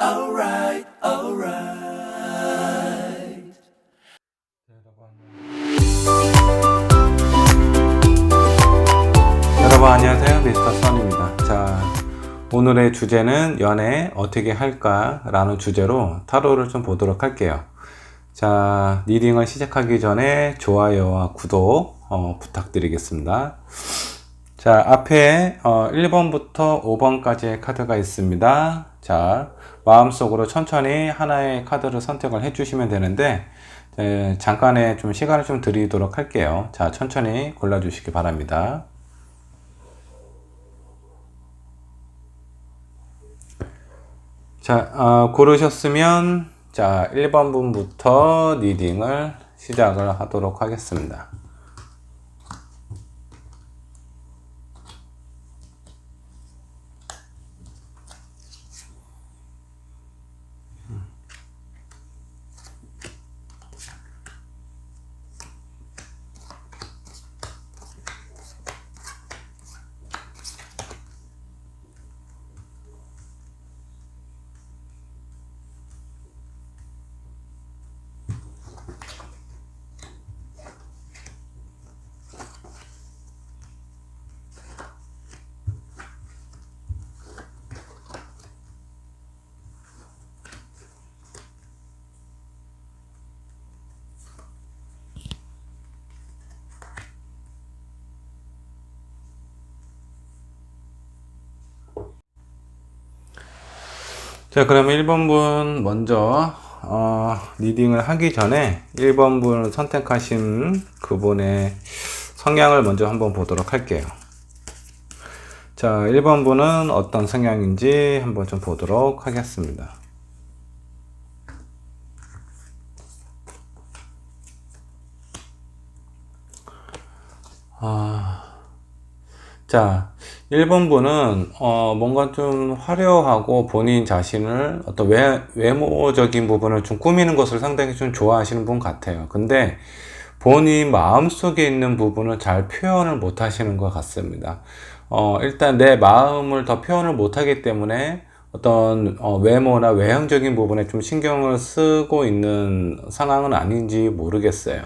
alright, alright. 여러분 안녕하세요, 미스터 선입니다. 자, 오늘의 주제는 연애 어떻게 할까 라는 주제로 타로를 좀 보도록 할게요. 자, 리딩을 시작하기 전에 좋아요와 구독 부탁드리겠습니다. 자, 앞에 1번부터 5번까지의 카드가 있습니다. 자, 마음속으로 천천히 하나의 카드를 선택을 해주시면 되는데 잠깐의 좀 시간을 좀 드리도록 할게요. 자, 천천히 골라주시기 바랍니다. 자, 고르셨으면 자, 1번 분부터 리딩을 시작을 하도록 하겠습니다. 자, 그러면 1번 분 먼저 리딩을 하기 전에 1번 분을 선택하신 그분의 성향을 먼저 한번 보도록 할게요. 자, 1번 분은 어떤 성향인지 한번 좀 보도록 하겠습니다. 자, 1번 분은 뭔가 좀 화려하고 본인 자신을 어떤 외모적인 부분을 좀 꾸미는 것을 상당히 좀 좋아하시는 분 같아요. 근데 본인 마음속에 있는 부분을 잘 표현을 못 하시는 것 같습니다. 일단 내 마음을 더 표현을 못 하기 때문에 어떤 외모나 외형적인 부분에 좀 신경을 쓰고 있는 상황은 아닌지 모르겠어요.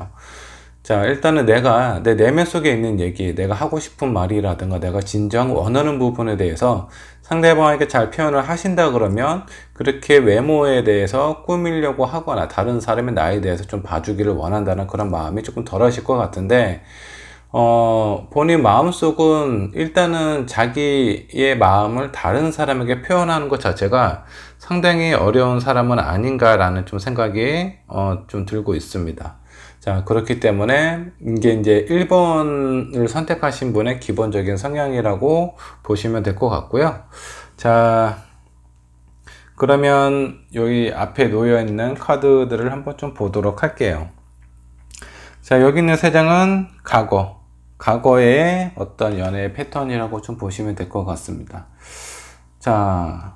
자, 일단은 내가 내 내면 속에 있는 얘기, 내가 하고 싶은 말이라든가 내가 진정 원하는 부분에 대해서 상대방에게 잘 표현을 하신다 그러면 그렇게 외모에 대해서 꾸미려고 하거나 다른 사람의 나에 대해서 좀 봐주기를 원한다는 그런 마음이 조금 덜하실 것 같은데 본인 마음속은 일단은 자기의 마음을 다른 사람에게 표현하는 것 자체가 상당히 어려운 사람은 아닌가라는 좀 생각이 좀 들고 있습니다. 자, 그렇기 때문에 이게 이제 1번을 선택하신 분의 기본적인 성향이라고 보시면 될 것 같고요. 자, 그러면 여기 앞에 놓여 있는 카드들을 한번 좀 보도록 할게요. 자, 여기 있는 세 장은 과거의 어떤 연애의 패턴이라고 좀 보시면 될 것 같습니다. 자,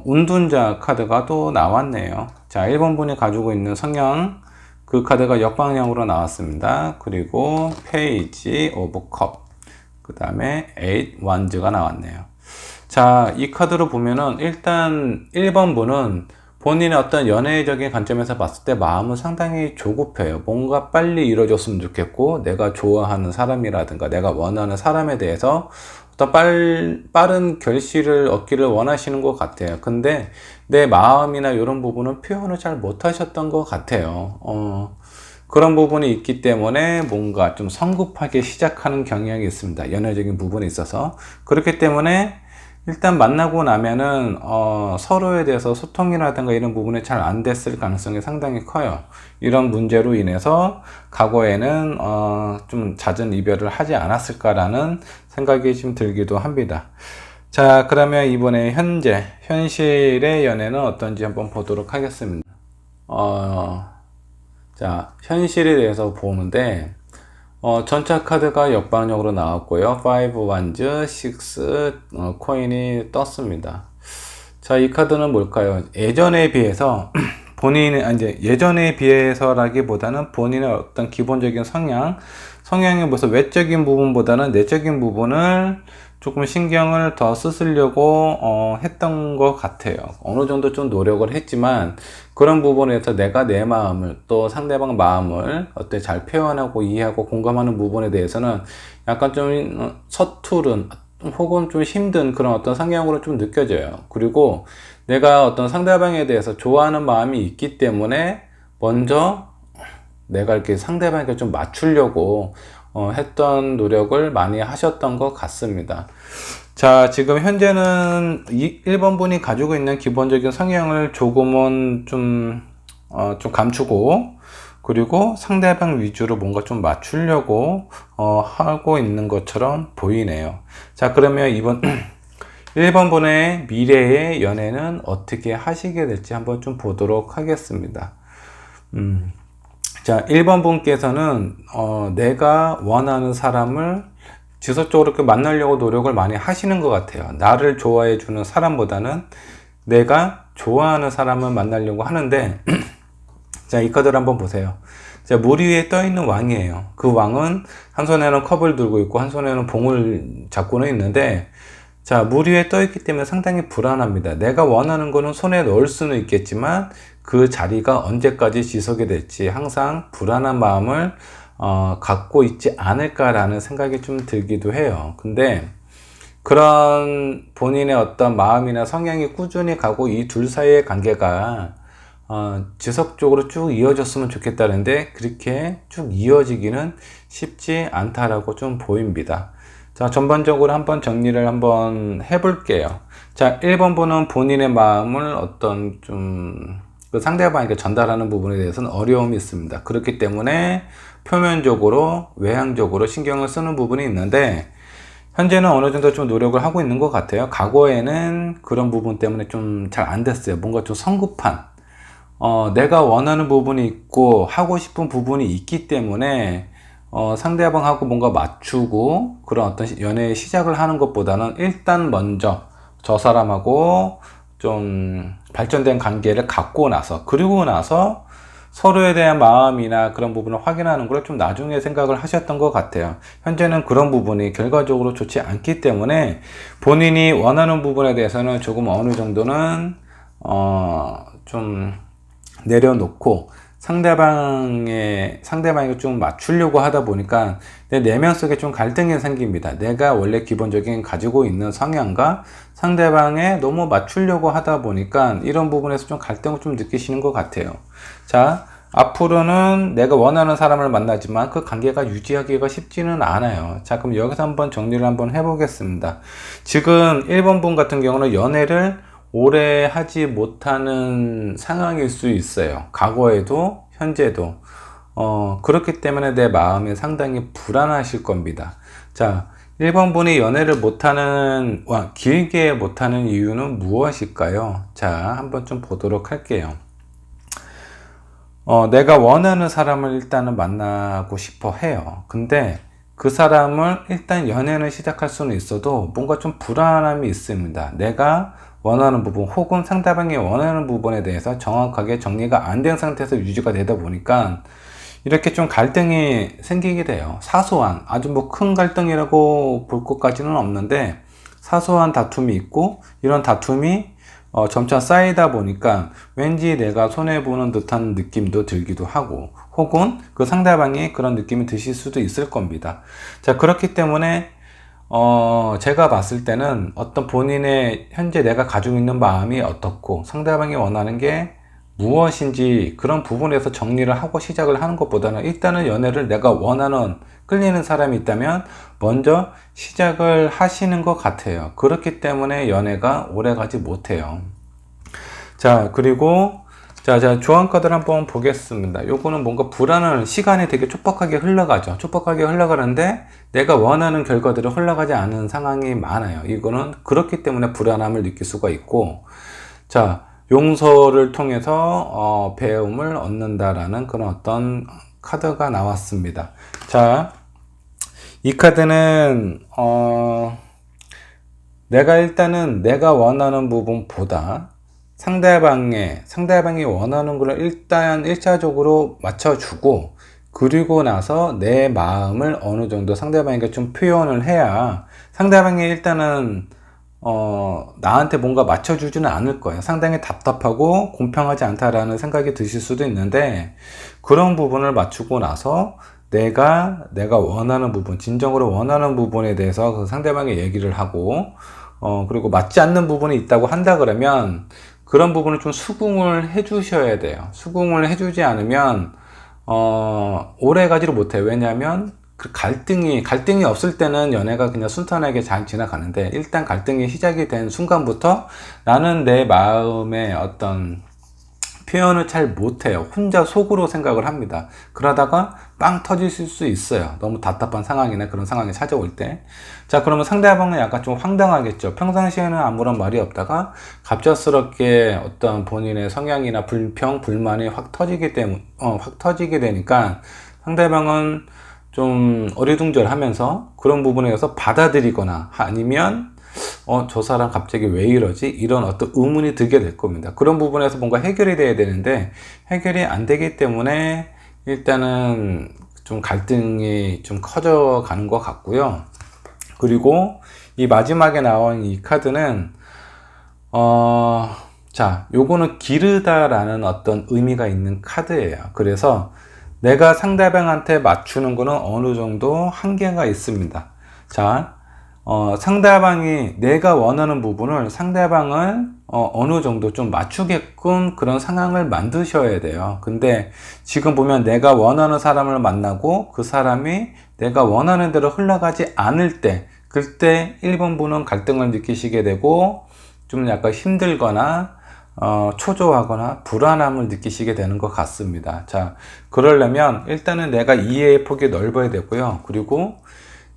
운둔자 카드가 또 나왔네요. 자, 1번 분이 가지고 있는 성향, 그 카드가 역방향으로 나왔습니다. 그리고 페이지 오브 컵, 그 다음에 8 완즈가 나왔네요. 자, 이 카드로 보면은 일단 1번 분은 본인의 어떤 연애적인 관점에서 봤을 때 마음은 상당히 조급해요. 뭔가 빨리 이루어졌으면 좋겠고 내가 좋아하는 사람이라든가 내가 원하는 사람에 대해서 어떤 빠른 결실을 얻기를 원하시는 것 같아요. 근데 내 마음이나 이런 부분은 표현을 잘 못하셨던 것 같아요. 그런 부분이 있기 때문에 뭔가 좀 성급하게 시작하는 경향이 있습니다. 연애적인 부분에 있어서. 그렇기 때문에 일단 만나고 나면은 서로에 대해서 소통이라든가 이런 부분이 잘 안 됐을 가능성이 상당히 커요. 이런 문제로 인해서 과거에는 좀 잦은 이별을 하지 않았을까라는 생각이 좀 들기도 합니다. 자, 그러면 이번에 현실의 연애는 어떤지 한번 보도록 하겠습니다. 자, 현실에 대해서 보는데 전차 카드가 역방향으로 나왔고요. 5 완즈, 6 코인이 떴습니다. 자, 이 카드는 뭘까요? 예전에 비해서 예전에 비해서라기보다는 본인의 어떤 기본적인 성향이 무슨 외적인 부분보다는 내적인 부분을 조금 신경을 더 쓰려고 했던 것 같아요. 어느 정도 좀 노력을 했지만 그런 부분에서 내가 내 마음을 또 상대방 마음을 어때 잘 표현하고 이해하고 공감하는 부분에 대해서는 약간 좀 서투른 혹은 좀 힘든 그런 어떤 성향으로 좀 느껴져요. 그리고 내가 어떤 상대방에 대해서 좋아하는 마음이 있기 때문에 먼저 내가 이렇게 상대방에게 좀 맞추려고 했던 노력을 많이 하셨던 것 같습니다. 자, 지금 현재는 1번 분이 가지고 있는 기본적인 성향을 조금은 좀 감추고, 그리고 상대방 위주로 뭔가 좀 맞추려고 하고 있는 것처럼 보이네요. 자, 그러면 이번 1번 분의 미래의 연애는 어떻게 하시게 될지 한번 좀 보도록 하겠습니다. 자, 1번 분께서는 내가 원하는 사람을 지속적으로 이렇게 만나려고 노력을 많이 하시는 것 같아요. 나를 좋아해 주는 사람보다는 내가 좋아하는 사람을 만나려고 하는데 자, 이 카드를 한번 보세요. 자, 물 위에 떠 있는 왕이에요. 그 왕은 한 손에는 컵을 들고 있고 한 손에는 봉을 잡고는 있는데, 자, 물 위에 떠 있기 때문에 상당히 불안합니다. 내가 원하는 거는 손에 넣을 수는 있겠지만 그 자리가 언제까지 지속이 될지 항상 불안한 마음을 갖고 있지 않을까라는 생각이 좀 들기도 해요. 근데 그런 본인의 어떤 마음이나 성향이 꾸준히 가고 이 둘 사이의 관계가 지속적으로 쭉 이어졌으면 좋겠다는데 그렇게 쭉 이어지기는 쉽지 않다라고 좀 보입니다. 자, 전반적으로 한번 정리를 한번 해볼게요. 자, 1번 분은 본인의 마음을 어떤 그 상대방에게 전달하는 부분에 대해서는 어려움이 있습니다. 그렇기 때문에 표면적으로, 외향적으로 신경을 쓰는 부분이 있는데, 현재는 어느 정도 좀 노력을 하고 있는 것 같아요. 과거에는 그런 부분 때문에 좀 잘 안 됐어요. 뭔가 좀 성급한, 내가 원하는 부분이 있고, 하고 싶은 부분이 있기 때문에, 상대방하고 뭔가 맞추고, 그런 어떤 연애의 시작을 하는 것보다는 일단 먼저 저 사람하고 좀 발전된 관계를 갖고 나서, 그리고 나서 서로에 대한 마음이나 그런 부분을 확인하는 걸 좀 나중에 생각을 하셨던 것 같아요. 현재는 그런 부분이 결과적으로 좋지 않기 때문에 본인이 원하는 부분에 대해서는 조금 어느 정도는 좀 내려놓고 상대방에게 좀 맞추려고 하다 보니까 내 내면 속에 좀 갈등이 생깁니다. 내가 원래 기본적인 가지고 있는 성향과 상대방에 너무 맞추려고 하다 보니까 이런 부분에서 좀 갈등을 좀 느끼시는 것 같아요. 자, 앞으로는 내가 원하는 사람을 만나지만 그 관계가 유지하기가 쉽지는 않아요. 자, 그럼 여기서 한번 정리를 한번 해보겠습니다. 지금 1번 분 같은 경우는 연애를 오래 하지 못하는 상황일 수 있어요. 과거에도 현재도 그렇기 때문에 내 마음이 상당히 불안하실 겁니다. 자, 1번 분이 연애를 못하는 길게 못하는 이유는 무엇일까요? 자, 한번 좀 보도록 할게요. 내가 원하는 사람을 일단은 만나고 싶어 해요. 근데 그 사람을 일단 연애는 시작할 수는 있어도 뭔가 좀 불안함이 있습니다. 내가 원하는 부분 혹은 상대방이 원하는 부분에 대해서 정확하게 정리가 안 된 상태에서 유지가 되다 보니까 이렇게 좀 갈등이 생기게 돼요. 사소한, 아주 뭐 큰 갈등이라고 볼 것까지는 없는데 사소한 다툼이 있고, 이런 다툼이 점차 쌓이다 보니까 왠지 내가 손해보는 듯한 느낌도 들기도 하고, 혹은 그 상대방이 그런 느낌이 드실 수도 있을 겁니다. 자, 그렇기 때문에 제가 봤을 때는 어떤 본인의 현재 내가 가지고 있는 마음이 어떻고 상대방이 원하는 게 무엇인지 그런 부분에서 정리를 하고 시작을 하는 것보다는 일단은 연애를 내가 원하는 끌리는 사람이 있다면 먼저 시작을 하시는 것 같아요. 그렇기 때문에 연애가 오래 가지 못해요. 자, 그리고 자, 조언 카드를 한번 보겠습니다. 요거는 뭔가 불안한 시간이 되게 촉박하게 흘러가죠. 촉박하게 흘러가는데 내가 원하는 결과대로 흘러가지 않은 상황이 많아요. 이거는 그렇기 때문에 불안함을 느낄 수가 있고, 자, 용서를 통해서 배움을 얻는다라는 그런 어떤 카드가 나왔습니다. 자, 이 카드는 내가 원하는 부분보다 상대방이 원하는 걸 일단 1차적으로 맞춰주고, 그리고 나서 내 마음을 어느 정도 상대방에게 좀 표현을 해야 상대방이 일단은 나한테 뭔가 맞춰주지는 않을 거예요. 상당히 답답하고 공평하지 않다라는 생각이 드실 수도 있는데, 그런 부분을 맞추고 나서 내가 원하는 부분, 진정으로 원하는 부분에 대해서 그 상대방에 얘기를 하고, 그리고 맞지 않는 부분이 있다고 한다 그러면 그런 부분을 좀 수긍을 해 주셔야 돼요. 수긍을 해 주지 않으면 오래 가지를 못해요. 왜냐하면 그 갈등이 없을 때는 연애가 그냥 순탄하게 잘 지나가는데, 일단 갈등이 시작이 된 순간부터 나는 내 마음의 어떤 표현을 잘 못해요. 혼자 속으로 생각을 합니다. 그러다가 빵 터지실 수 있어요. 너무 답답한 상황이나 그런 상황이 찾아올 때. 자, 그러면 상대방은 약간 좀 황당하겠죠. 평상시에는 아무런 말이 없다가 갑작스럽게 어떤 본인의 성향이나 불평, 불만이 확 터지게 되니까 상대방은 좀 어리둥절하면서 그런 부분에 대해서 받아들이거나, 아니면 저 사람 갑자기 왜 이러지? 이런 어떤 의문이 들게 될 겁니다. 그런 부분에서 뭔가 해결이 돼야 되는데 해결이 안 되기 때문에 일단은 좀 갈등이 좀 커져 가는 것 같고요. 그리고 이 마지막에 나온 이 카드는 자, 요거는 기르다라는 어떤 의미가 있는 카드예요. 그래서 내가 상대방한테 맞추는 거는 어느 정도 한계가 있습니다. 자, 상대방이 내가 원하는 부분을 상대방을 어느 정도 좀 맞추게끔 그런 상황을 만드셔야 돼요. 근데 지금 보면 내가 원하는 사람을 만나고 그 사람이 내가 원하는 대로 흘러가지 않을 때, 그때 1번분은 갈등을 느끼시게 되고 좀 약간 힘들거나 초조하거나 불안함을 느끼시게 되는 것 같습니다. 자, 그러려면 일단은 내가 이해의 폭이 넓어야 되고요. 그리고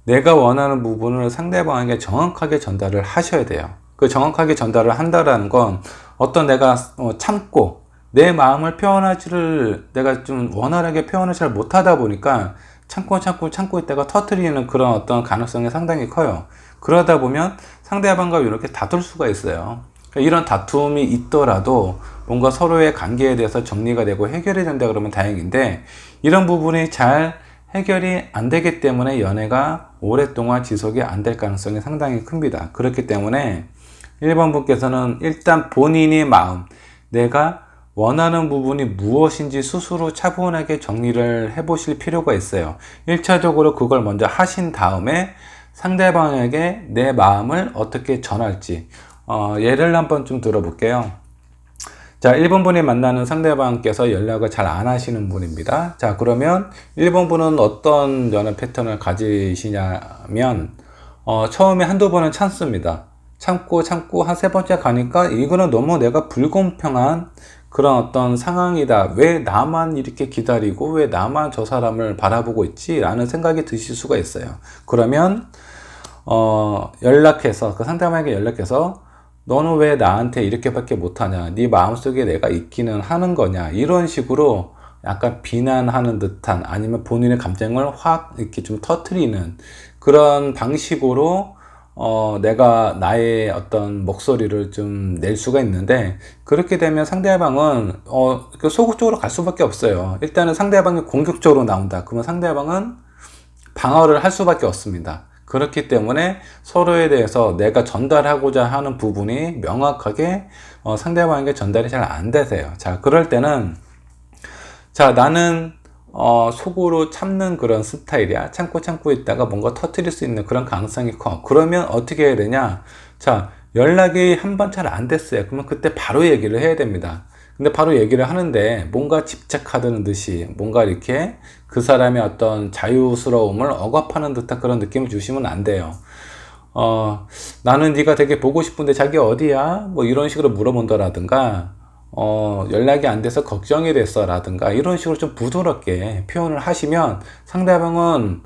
내가 원하는 부분을 상대방에게 정확하게 전달을 하셔야 돼요. 그 정확하게 전달을 한다라는 건 어떤 내가 참고 내 마음을 내가 좀 원활하게 표현을 잘 못하다 보니까 참고 있다가 터뜨리는 그런 어떤 가능성이 상당히 커요. 그러다 보면 상대방과 이렇게 다툴 수가 있어요. 이런 다툼이 있더라도 뭔가 서로의 관계에 대해서 정리가 되고 해결이 된다 그러면 다행인데, 이런 부분이 잘 해결이 안 되기 때문에 연애가 오랫동안 지속이 안 될 가능성이 상당히 큽니다. 그렇기 때문에 1번 분께서는 일단 본인의 마음, 내가 원하는 부분이 무엇인지 스스로 차분하게 정리를 해 보실 필요가 있어요. 1차적으로 그걸 먼저 하신 다음에 상대방에게 내 마음을 어떻게 전할지, 예를 한번 좀 들어볼게요. 자, 1번 분이 만나는 상대방께서 연락을 잘 안 하시는 분입니다. 자, 그러면 1번 분은 어떤 연애 패턴을 가지시냐면, 처음에 한두 번은 참습니다. 참고 한 세 번째 가니까 이거는 너무 내가 불공평한 그런 어떤 상황이다. 왜 나만 이렇게 기다리고 왜 나만 저 사람을 바라보고 있지? 라는 생각이 드실 수가 있어요. 그러면 그 상대방에게 연락해서 너는 왜 나한테 이렇게밖에 못하냐? 네 마음속에 내가 있기는 하는 거냐? 이런 식으로 약간 비난하는 듯한, 아니면 본인의 감정을 확 이렇게 좀 터트리는 그런 방식으로 내가 나의 어떤 목소리를 좀 낼 수가 있는데, 그렇게 되면 상대방은 소극적으로 갈 수밖에 없어요. 일단은 상대방이 공격적으로 나온다. 그러면 상대방은 방어를 할 수밖에 없습니다. 그렇기 때문에 서로에 대해서 내가 전달하고자 하는 부분이 명확하게 상대방에게 전달이 잘 안 되세요. 자, 그럴 때는, 자, 나는 속으로 참는 그런 스타일이야. 참고 있다가 뭔가 터뜨릴 수 있는 그런 가능성이 커. 그러면 어떻게 해야 되냐? 자, 연락이 한 번 잘 안 됐어요. 그러면 그때 바로 얘기를 해야 됩니다. 근데 바로 얘기를 하는데 뭔가 집착하는 듯이, 뭔가 이렇게 그 사람의 어떤 자유스러움을 억압하는 듯한 그런 느낌을 주시면 안 돼요. 나는 네가 되게 보고 싶은데 자기 어디야? 뭐 이런 식으로 물어본다라든가, 연락이 안 돼서 걱정이 됐어 라든가, 이런 식으로 좀 부드럽게 표현을 하시면 상대방은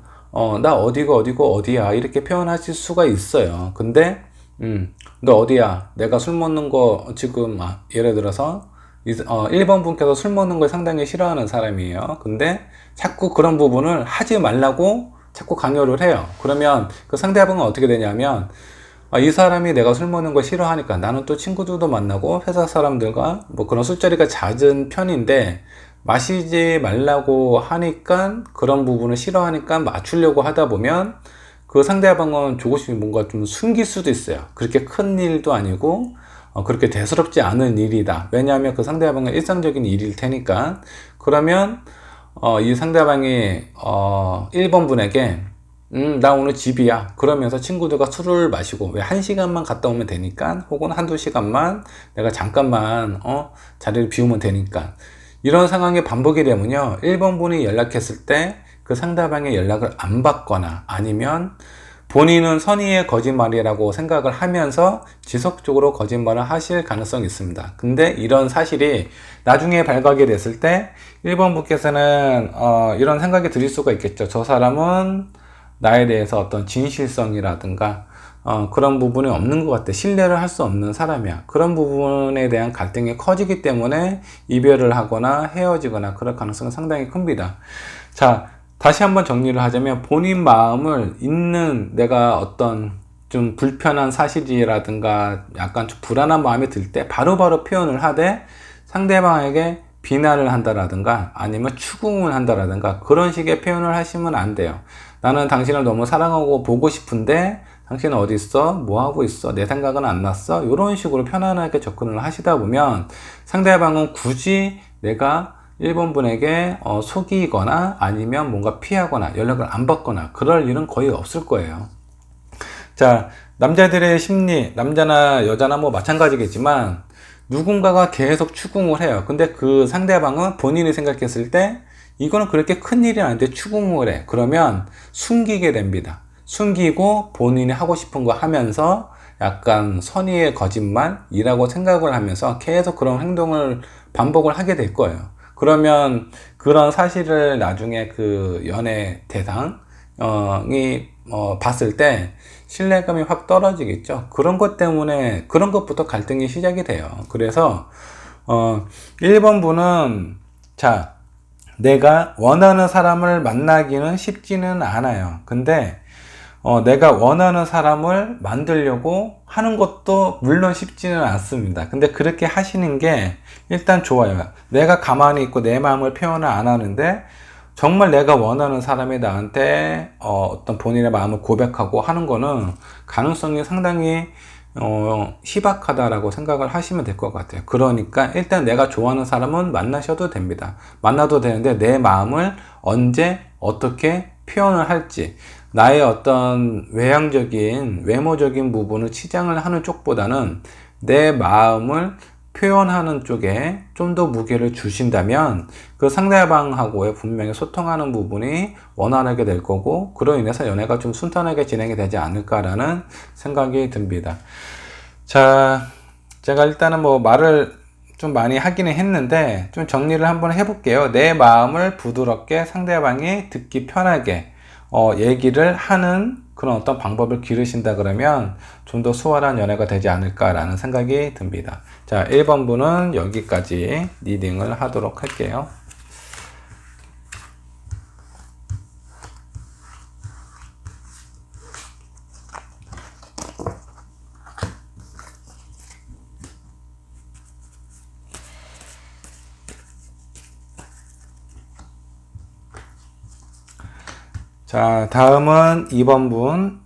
나 어디고 어디야 이렇게 표현하실 수가 있어요. 근데 너 어디야? 내가 술 먹는 거 지금, 예를 들어서 1번 분께서 술 먹는 걸 상당히 싫어하는 사람이에요. 근데 자꾸 그런 부분을 하지 말라고 자꾸 강요를 해요. 그러면 그 상대방은 어떻게 되냐면, 이 사람이 내가 술 먹는 걸 싫어하니까 나는 또 친구들도 만나고 회사 사람들과 뭐 그런 술자리가 잦은 편인데, 마시지 말라고 하니까, 그런 부분을 싫어하니까 맞추려고 하다 보면 그 상대방은 조금씩 뭔가 좀 숨길 수도 있어요. 그렇게 큰 일도 아니고 그렇게 대수롭지 않은 일이다. 왜냐하면 그 상대방은 일상적인 일일 테니까. 그러면 이 상대방이 1번 분에게 나 오늘 집이야 그러면서 친구들과 술을 마시고, 왜 1시간만 갔다 오면 되니까, 혹은 한두 시간만 내가 잠깐만 자리를 비우면 되니까, 이런 상황이 반복이 되면요, 1번 분이 연락했을 때 그 상대방의 연락을 안 받거나, 아니면 본인은 선의의 거짓말이라고 생각을 하면서 지속적으로 거짓말을 하실 가능성이 있습니다. 근데 이런 사실이 나중에 발각이 됐을 때 1번 분께서는 이런 생각이 드실 수가 있겠죠. 저 사람은 나에 대해서 어떤 진실성이라든가 그런 부분이 없는 것 같아. 신뢰를 할 수 없는 사람이야. 그런 부분에 대한 갈등이 커지기 때문에 이별을 하거나 헤어지거나 그럴 가능성은 상당히 큽니다. 자, 다시 한번 정리를 하자면, 본인 마음을 있는 내가 어떤 좀 불편한 사실이라든가 약간 좀 불안한 마음이 들 때 바로바로 표현을 하되, 상대방에게 비난을 한다라든가 아니면 추궁을 한다라든가 그런 식의 표현을 하시면 안 돼요. 나는 당신을 너무 사랑하고 보고 싶은데 당신은 어디 있어? 뭐 하고 있어? 내 생각은 안 났어? 이런 식으로 편안하게 접근을 하시다 보면 상대방은 굳이 내가 1번 분에게 속이거나 아니면 뭔가 피하거나 연락을 안 받거나 그럴 일은 거의 없을 거예요. 자, 남자들의 심리, 남자나 여자나 뭐 마찬가지겠지만 누군가가 계속 추궁을 해요. 근데 그 상대방은 본인이 생각했을 때 이거는 그렇게 큰 일이 아닌데 추궁을 해. 그러면 숨기게 됩니다. 숨기고 본인이 하고 싶은 거 하면서 약간 선의의 거짓말이라고 생각을 하면서 계속 그런 행동을 반복을 하게 될 거예요. 그러면 그런 사실을 나중에 그 연애 대상이 봤을 때 신뢰감이 확 떨어지겠죠. 그런 것 때문에, 그런 것부터 갈등이 시작이 돼요. 그래서 1번 분은, 자, 내가 원하는 사람을 만나기는 쉽지는 않아요. 근데 내가 원하는 사람을 만들려고 하는 것도 물론 쉽지는 않습니다. 근데 그렇게 하시는 게 일단 좋아요. 내가 가만히 있고 내 마음을 표현을 안 하는데 정말 내가 원하는 사람이 나한테 어떤 본인의 마음을 고백하고 하는 거는 가능성이 상당히 희박하다라고 생각을 하시면 될 것 같아요. 그러니까 일단 내가 좋아하는 사람은 만나셔도 됩니다. 만나도 되는데 내 마음을 언제 어떻게 표현을 할지, 나의 어떤 외향적인 외모적인 부분을 치장을 하는 쪽보다는 내 마음을 표현하는 쪽에 좀 더 무게를 주신다면 그 상대방하고의 분명히 소통하는 부분이 원활하게 될 거고, 그로 인해서 연애가 좀 순탄하게 진행이 되지 않을까라는 생각이 듭니다. 자, 제가 일단은 뭐 말을 좀 많이 하기는 했는데 좀 정리를 한번 해볼게요. 내 마음을 부드럽게 상대방이 듣기 편하게 얘기를 하는 그런 어떤 방법을 기르신다 그러면 좀 더 수월한 연애가 되지 않을까라는 생각이 듭니다. 자, 1번 분은 여기까지 리딩을 하도록 할게요. 자, 다음은 2번 분.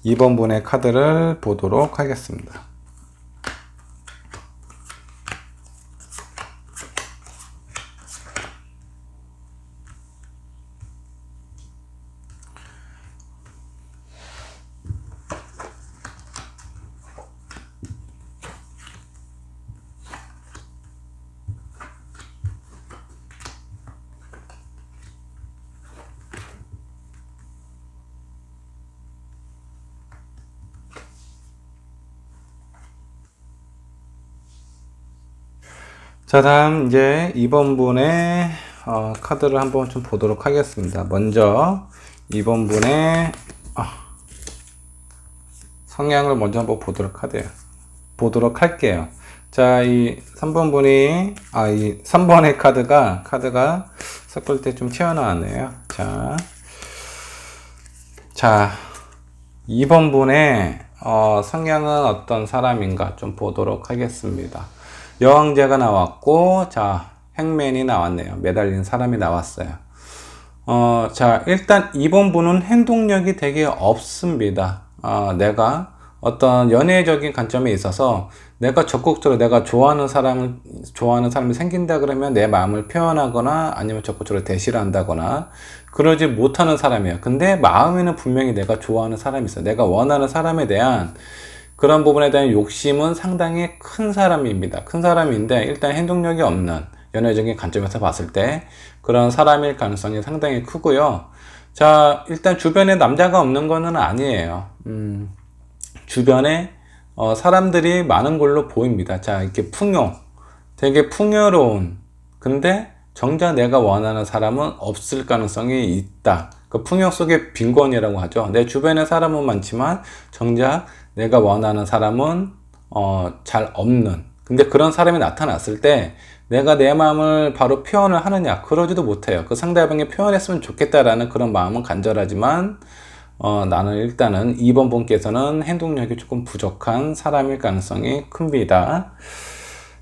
2번 분의 카드를 보도록 하겠습니다. 자, 다음 이제 2번 분의 카드를 한번 좀 보도록 하겠습니다. 먼저 2번 분의 성향을 먼저 한번 보도록 할게요. 자, 이 3번 분이 이 3번의 카드가 섞을 때 좀 튀어나왔네요. 자, 2번 분의 성향은 어떤 사람인가 좀 보도록 하겠습니다. 여왕제가 나왔고, 자, 행맨이 나왔네요. 매달린 사람이 나왔어요. 자, 일단 2번분은 행동력이 되게 없습니다. 내가 어떤 연애적인 관점에 있어서 내가 적극적으로 내가 좋아하는 사람이 생긴다 그러면 내 마음을 표현하거나 아니면 적극적으로 대시를 한다거나 그러지 못하는 사람이에요. 근데 마음에는 분명히 내가 좋아하는 사람이 있어요. 내가 원하는 사람에 대한 그런 부분에 대한 욕심은 상당히 큰 사람입니다. 큰 사람인데 일단 행동력이 없는 연애적인 관점에서 봤을 때 그런 사람일 가능성이 상당히 크고요. 자, 일단 주변에 남자가 없는 거는 아니에요. 주변에 사람들이 많은 걸로 보입니다. 자, 이렇게 되게 풍요로운, 근데 정작 내가 원하는 사람은 없을 가능성이 있다. 그 풍요 속의 빈곤이라고 하죠. 내 주변에 사람은 많지만 정작 내가 원하는 사람은 잘 없는. 근데 그런 사람이 나타났을 때 내가 내 마음을 바로 표현을 하느냐? 그러지도 못해요. 그 상대방이 표현했으면 좋겠다라는 그런 마음은 간절하지만 나는 일단은 2번 분께서는 행동력이 조금 부족한 사람일 가능성이 큽니다.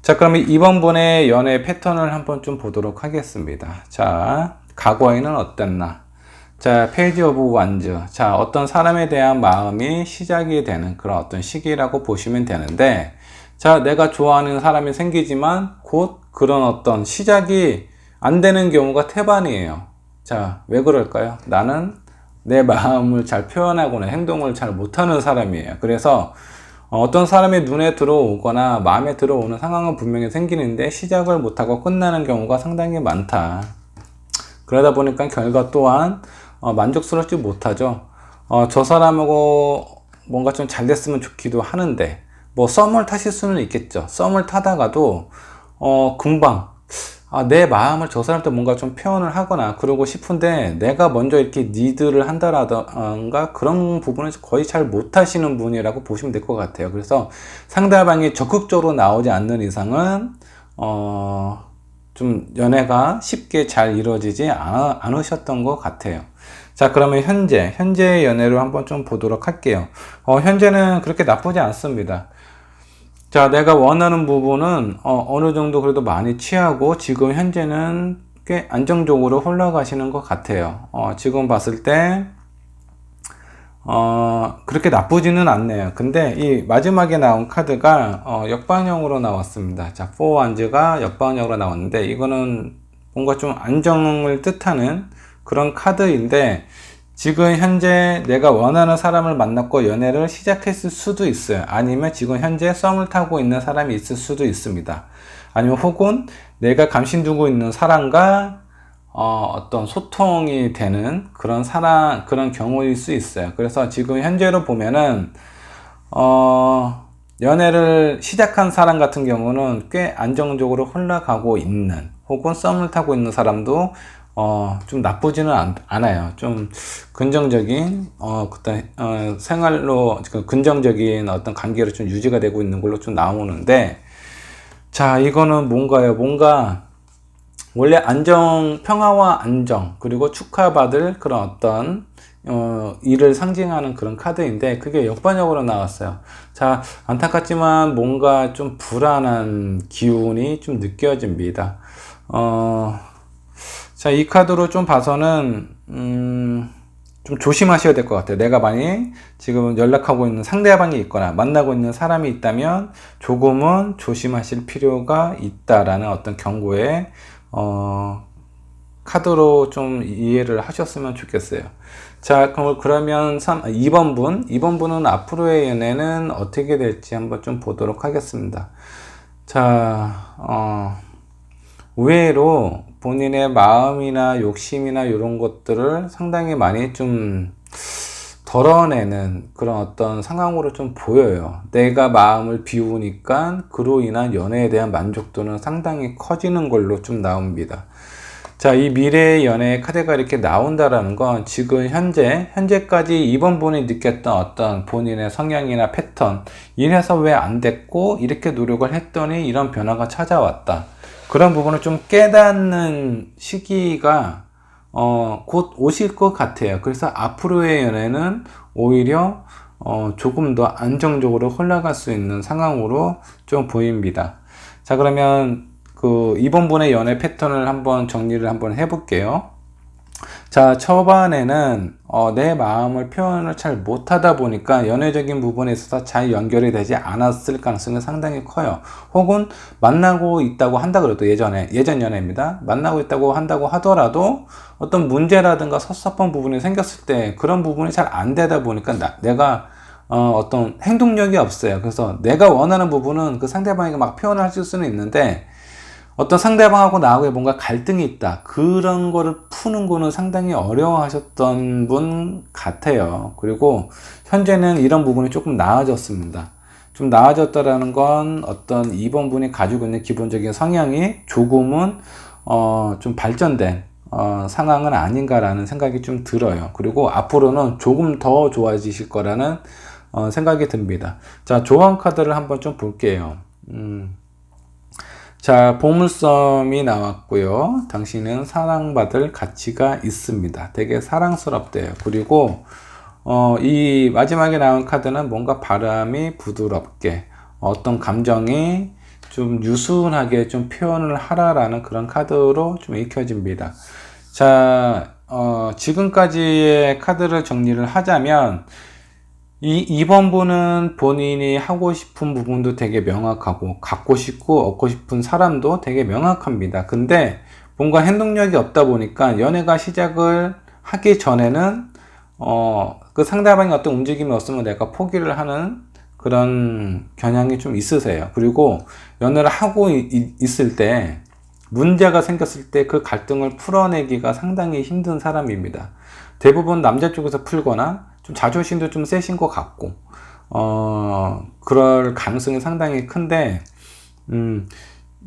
자, 그러면 2번 분의 연애 패턴을 한번 좀 보도록 하겠습니다. 자, 과거에는 어땠나? 자, 페이지 오브 완즈. 자, 어떤 사람에 대한 마음이 시작이 되는 그런 어떤 시기라고 보시면 되는데, 자, 내가 좋아하는 사람이 생기지만 곧 그런 어떤 시작이 안 되는 경우가 태반이에요. 자, 왜 그럴까요? 나는 내 마음을 잘 표현하거나 행동을 잘 못하는 사람이에요. 그래서 어떤 사람이 눈에 들어오거나 마음에 들어오는 상황은 분명히 생기는데 시작을 못하고 끝나는 경우가 상당히 많다. 그러다 보니까 결과 또한 만족스럽지 못하죠. 저 사람하고 뭔가 좀 잘 됐으면 좋기도 하는데 뭐 썸을 타실 수는 있겠죠. 썸을 타다가도 금방 내 마음을 저 사람한테 뭔가 좀 표현을 하거나 그러고 싶은데 내가 먼저 이렇게 니드를 한다라던가 그런 부분을 거의 잘 못하시는 분이라고 보시면 될 것 같아요. 그래서 상대방이 적극적으로 나오지 않는 이상은 좀 연애가 쉽게 잘 이루어지지 않으셨던 것 같아요. 자, 그러면 현재의 연애를 한번 좀 보도록 할게요. 현재는 그렇게 나쁘지 않습니다. 자, 내가 원하는 부분은 어느 정도 그래도 많이 취하고 지금 현재는 꽤 안정적으로 흘러가시는 것 같아요. 지금 봤을 때 그렇게 나쁘지는 않네요. 근데 이 마지막에 나온 카드가 역방향으로 나왔습니다. 자, 4 완즈가 역방향으로 나왔는데 이거는 뭔가 좀 안정을 뜻하는 그런 카드인데 지금 현재 내가 원하는 사람을 만났고 연애를 시작했을 수도 있어요. 아니면 지금 현재 썸을 타고 있는 사람이 있을 수도 있습니다. 아니면 혹은 내가 감신 두고 있는 사람과 어떤 소통이 되는 그런 그런 경우일 수 있어요. 그래서 지금 현재로 보면은 연애를 시작한 사람 같은 경우는 꽤 안정적으로 흘러가고 있는, 혹은 썸을 타고 있는 사람도 좀 나쁘지는 않아요. 좀 긍정적인 생활로 긍정적인 어떤 관계로 좀 유지가 되고 있는 걸로 좀 나오는데, 자, 이거는 뭔가요? 뭔가 원래 평화와 안정, 그리고 축하받을 그런 어떤 일을 상징하는 그런 카드인데 그게 역반역으로 나왔어요. 자, 안타깝지만 뭔가 좀 불안한 기운이 좀 느껴집니다. 자, 이 카드로 좀 봐서는 좀 조심하셔야 될 것 같아요. 내가 만약 지금 연락하고 있는 상대방이 있거나 만나고 있는 사람이 있다면 조금은 조심하실 필요가 있다라는 어떤 경고에 카드로 좀 이해를 하셨으면 좋겠어요. 자, 그러면 2번 분은 앞으로의 연애는 어떻게 될지 한번 좀 보도록 하겠습니다. 자, 의외로 본인의 마음이나 욕심이나 이런 것들을 상당히 많이 좀 덜어내는 그런 어떤 상황으로 좀 보여요. 내가 마음을 비우니까 그로 인한 연애에 대한 만족도는 상당히 커지는 걸로 좀 나옵니다. 자, 이 미래의 연애의 카드가 이렇게 나온다라는 건 지금 현재까지 2번 분이 느꼈던 어떤 본인의 성향이나 패턴, 이래서 왜 안 됐고 이렇게 노력을 했더니 이런 변화가 찾아왔다. 그런 부분을 좀 깨닫는 시기가 곧 오실 것 같아요. 그래서 앞으로의 연애는 오히려 조금 더 안정적으로 흘러갈 수 있는 상황으로 좀 보입니다. 자, 그러면 그 2번 분의 연애 패턴을 한번 정리를 한번 해볼게요. 자, 초반에는 내 마음을 표현을 잘 못하다 보니까 연애적인 부분에 있어서 잘 연결이 되지 않았을 가능성이 상당히 커요. 혹은 만나고 있다고 한다 그래도 예전 연애입니다. 만나고 있다고 한다고 하더라도 어떤 문제라든가 섭섭한 부분이 생겼을 때 그런 부분이 잘 안 되다 보니까 내가 어떤 행동력이 없어요. 그래서 내가 원하는 부분은 그 상대방에게 막 표현을 하실 수는 있는데 어떤 상대방하고 나하고의 뭔가 갈등이 있다. 그런 거를 푸는 거는 상당히 어려워하셨던 분 같아요. 그리고 현재는 이런 부분이 조금 나아졌습니다. 좀 나아졌다라는 건 어떤 2번 분이 가지고 있는 기본적인 성향이 조금은 좀 발전된 상황은 아닌가라는 생각이 좀 들어요. 그리고 앞으로는 조금 더 좋아지실 거라는 생각이 듭니다. 자, 조언 카드를 한번 좀 볼게요. 자, 보물섬이 나왔고요. 당신은 사랑받을 가치가 있습니다. 되게 사랑스럽대요. 그리고 이 마지막에 나온 카드는 뭔가 바람이 부드럽게 어떤 감정이 좀 유순하게 좀 표현을 하라라는 그런 카드로 좀 읽혀집니다. 자, 지금까지의 카드를 정리를 하자면 이 2번 분은 본인이 하고 싶은 부분도 되게 명확하고 갖고 싶고 얻고 싶은 사람도 되게 명확합니다. 근데 뭔가 행동력이 없다 보니까 연애가 시작을 하기 전에는 그 상대방이 어떤 움직임이 없으면 내가 포기를 하는 그런 경향이 좀 있으세요. 그리고 연애를 하고 있을 때 문제가 생겼을 때 그 갈등을 풀어내기가 상당히 힘든 사람입니다. 대부분 남자 쪽에서 풀거나 좀 자존심도 좀 세신 것 같고 그럴 가능성이 상당히 큰데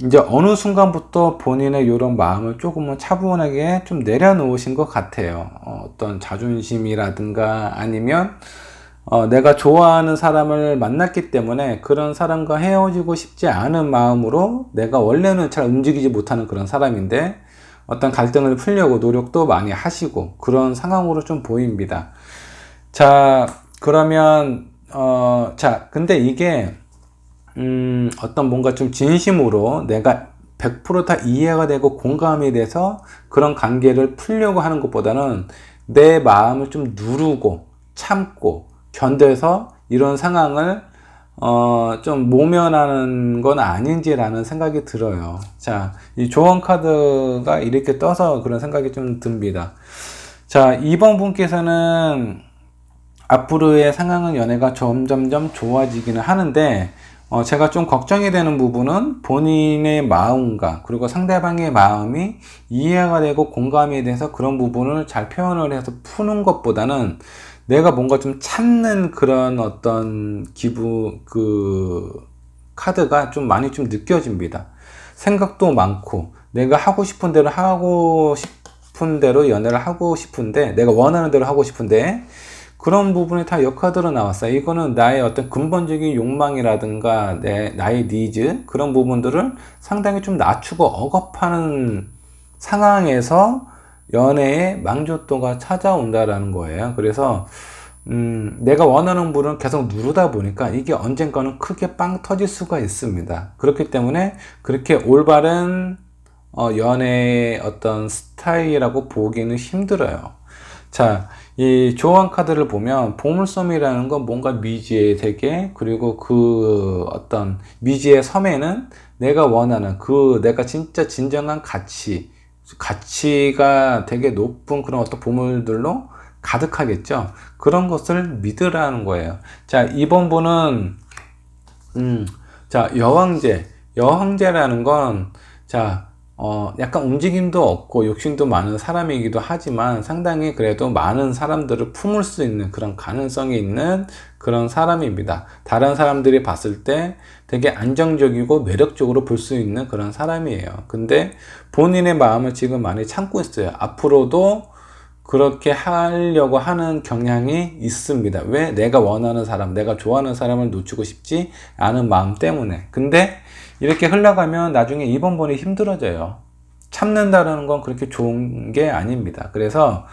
이제 어느 순간부터 본인의 이런 마음을 조금은 차분하게 좀 내려놓으신 것 같아요. 어떤 자존심이라든가 아니면 내가 좋아하는 사람을 만났기 때문에 그런 사람과 헤어지고 싶지 않은 마음으로 내가 원래는 잘 움직이지 못하는 그런 사람인데 어떤 갈등을 풀려고 노력도 많이 하시고 그런 상황으로 좀 보입니다. 자, 그러면 자, 근데 이게 어떤 뭔가 좀 진심으로 내가 100% 다 이해가 되고 공감이 돼서 그런 관계를 풀려고 하는 것보다는 내 마음을 좀 누르고 참고 견뎌서 이런 상황을 좀 모면하는 건 아닌지라는 생각이 들어요. 자, 이 조언 카드가 이렇게 떠서 그런 생각이 좀 듭니다. 자, 2번 분께서는 앞으로의 상황은 연애가 점점점 좋아지기는 하는데 제가 좀 걱정이 되는 부분은 본인의 마음과 그리고 상대방의 마음이 이해가 되고 공감이 돼서 그런 부분을 잘 표현을 해서 푸는 것보다는 내가 뭔가 좀 참는 그런 어떤 카드가 좀 많이 좀 느껴집니다. 생각도 많고 내가 하고 싶은 대로 연애를 하고 싶은데 내가 원하는 대로 하고 싶은데 그런 부분이 다 역카드로 나왔어요. 이거는 나의 어떤 근본적인 욕망이라든가 나의 니즈 그런 부분들을 상당히 좀 낮추고 억압하는 상황에서 연애의 망조또가 찾아온다라는 거예요. 그래서 내가 원하는 분을 계속 누르다 보니까 이게 언젠가는 크게 빵 터질 수가 있습니다. 그렇기 때문에 그렇게 올바른 연애의 어떤 스타일이라고 보기는 힘들어요. 자, 이 조언 카드를 보면 보물섬이라는 건 뭔가 미지의 세계 그리고 그 어떤 미지의 섬에는 내가 원하는 내가 진짜 진정한 가치가 되게 높은 그런 어떤 보물들로 가득하겠죠. 그런 것을 믿으라는 거예요. 자, 이번 분은 자, 여왕제라는 건 자, 약간 움직임도 없고 욕심도 많은 사람이기도 하지만 상당히 그래도 많은 사람들을 품을 수 있는 그런 가능성이 있는 그런 사람입니다. 다른 사람들이 봤을 때 되게 안정적이고 매력적으로 볼 수 있는 그런 사람이에요. 근데 본인의 마음을 지금 많이 참고 있어요. 앞으로도 그렇게 하려고 하는 경향이 있습니다. 왜? 내가 원하는 사람, 내가 좋아하는 사람을 놓치고 싶지 않은 마음 때문에. 근데 이렇게 흘러가면 나중에 2번 번이 힘들어져요. 참는다는 건 그렇게 좋은 게 아닙니다. 그래서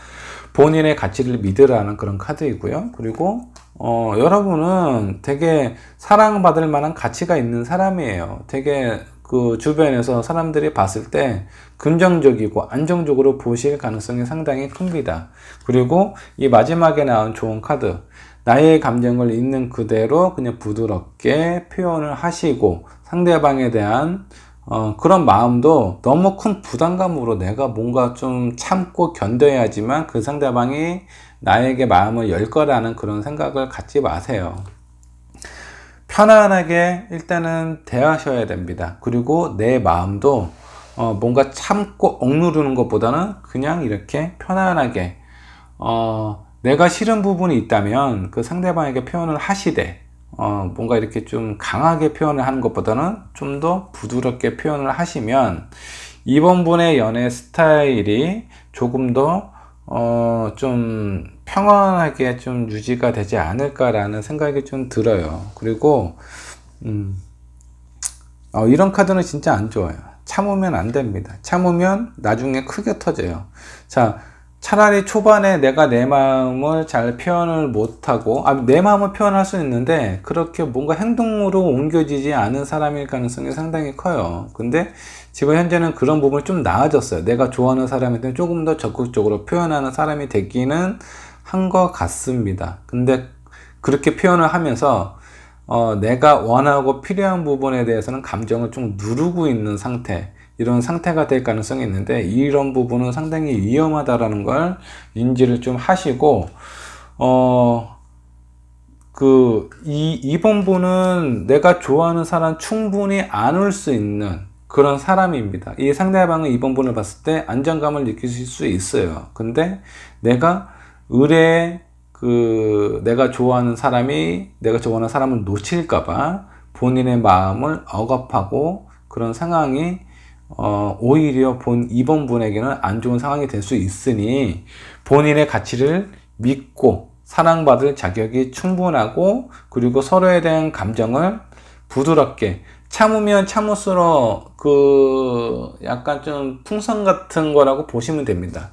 본인의 가치를 믿으라는 그런 카드이고요. 그리고 여러분은 되게 사랑받을 만한 가치가 있는 사람이에요. 되게 그 주변에서 사람들이 봤을 때 긍정적이고 안정적으로 보실 가능성이 상당히 큽니다. 그리고 이 마지막에 나온 좋은 카드, 나의 감정을 있는 그대로 그냥 부드럽게 표현을 하시고 상대방에 대한 그런 마음도 너무 큰 부담감으로 내가 뭔가 좀 참고 견뎌야지만 그 상대방이 나에게 마음을 열 거라는 그런 생각을 갖지 마세요. 편안하게 일단은 대하셔야 됩니다. 그리고 내 마음도 뭔가 참고 억누르는 것보다는 그냥 이렇게 편안하게 내가 싫은 부분이 있다면 그 상대방에게 표현을 하시되 뭔가 이렇게 좀 강하게 표현을 하는 것보다는 좀 더 부드럽게 표현을 하시면 이번 분의 연애 스타일이 조금 더 좀 평안하게 좀 유지가 되지 않을까라는 생각이 좀 들어요. 그리고 이런 카드는 진짜 안 좋아요. 참으면 안 됩니다. 참으면 나중에 크게 터져요. 자, 차라리 초반에 내가 내 마음을 잘 표현을 못하고, 내 마음을 표현할 수 있는데, 그렇게 뭔가 행동으로 옮겨지지 않은 사람일 가능성이 상당히 커요. 근데 지금 현재는 그런 부분이 좀 나아졌어요. 내가 좋아하는 사람한테 조금 더 적극적으로 표현하는 사람이 되기는 한 것 같습니다. 근데 그렇게 표현을 하면서, 내가 원하고 필요한 부분에 대해서는 감정을 좀 누르고 있는 상태, 이런 상태가 될 가능성이 있는데 이런 부분은 상당히 위험하다라는 걸 인지를 좀 하시고 이번 분은 내가 좋아하는 사람 충분히 안을 수 있는 그런 사람입니다. 이 상대방은 이번 분을 봤을 때 안정감을 느끼실 수 있어요. 근데 내가 내가 좋아하는 사람을 놓칠까봐 본인의 마음을 억압하고 그런 상황이 오히려 이번 분에게는 안 좋은 상황이 될 수 있으니 본인의 가치를 믿고 사랑받을 자격이 충분하고 그리고 서로에 대한 감정을 부드럽게 참으면 참을수록 약간 좀 풍선 같은 거라고 보시면 됩니다.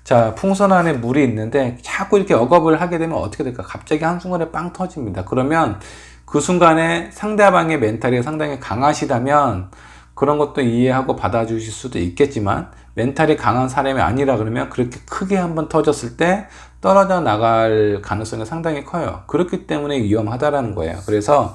자, 풍선 안에 물이 있는데 자꾸 이렇게 억압을 하게 되면 어떻게 될까? 갑자기 한순간에 빵 터집니다. 그러면 그 순간에 상대방의 멘탈이 상당히 강하시다면 그런 것도 이해하고 받아주실 수도 있겠지만 멘탈이 강한 사람이 아니라 그러면 그렇게 크게 한번 터졌을 때 떨어져 나갈 가능성이 상당히 커요. 그렇기 때문에 위험하다라는 거예요. 그래서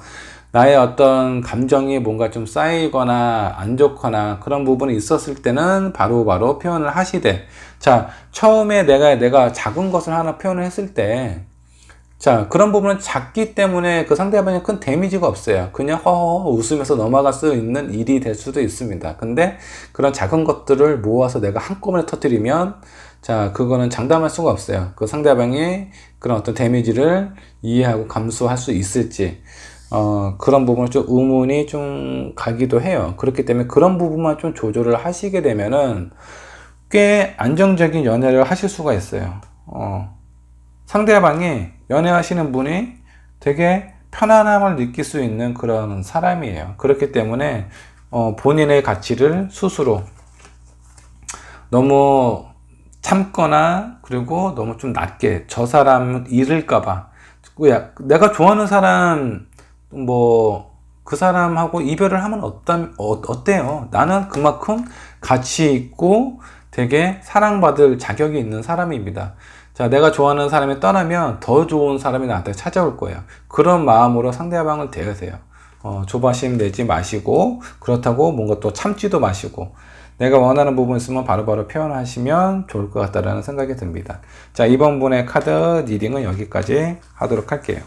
나의 어떤 감정이 뭔가 좀 쌓이거나 안 좋거나 그런 부분이 있었을 때는 바로바로 표현을 하시되, 자, 처음에 내가 작은 것을 하나 표현을 했을 때, 자, 그런 부분은 작기 때문에 그 상대방에 큰 데미지가 없어요. 그냥 허허허 웃으면서 넘어갈 수 있는 일이 될 수도 있습니다. 근데 그런 작은 것들을 모아서 내가 한꺼번에 터뜨리면, 자, 그거는 장담할 수가 없어요. 그 상대방이 그런 어떤 데미지를 이해하고 감수할 수 있을지, 그런 부분을 좀 의문이 좀 가기도 해요. 그렇기 때문에 그런 부분만 좀 조절을 하시게 되면은 꽤 안정적인 연애를 하실 수가 있어요. 상대방이 연애하시는 분이 되게 편안함을 느낄 수 있는 그런 사람이에요. 그렇기 때문에 본인의 가치를 스스로 너무 참거나 그리고 너무 좀 낮게 저 사람 잃을까봐 내가 좋아하는 사람 그 사람하고 이별을 하면 어때요? 나는 그만큼 가치 있고 되게 사랑받을 자격이 있는 사람입니다. 자, 내가 좋아하는 사람이 떠나면 더 좋은 사람이 나한테 찾아올 거예요. 그런 마음으로 상대방을 대하세요. 조바심 내지 마시고, 그렇다고 뭔가 또 참지도 마시고, 내가 원하는 부분 있으면 바로바로 표현하시면 좋을 것 같다라는 생각이 듭니다. 자, 이번 분의 카드 리딩은 여기까지 하도록 할게요.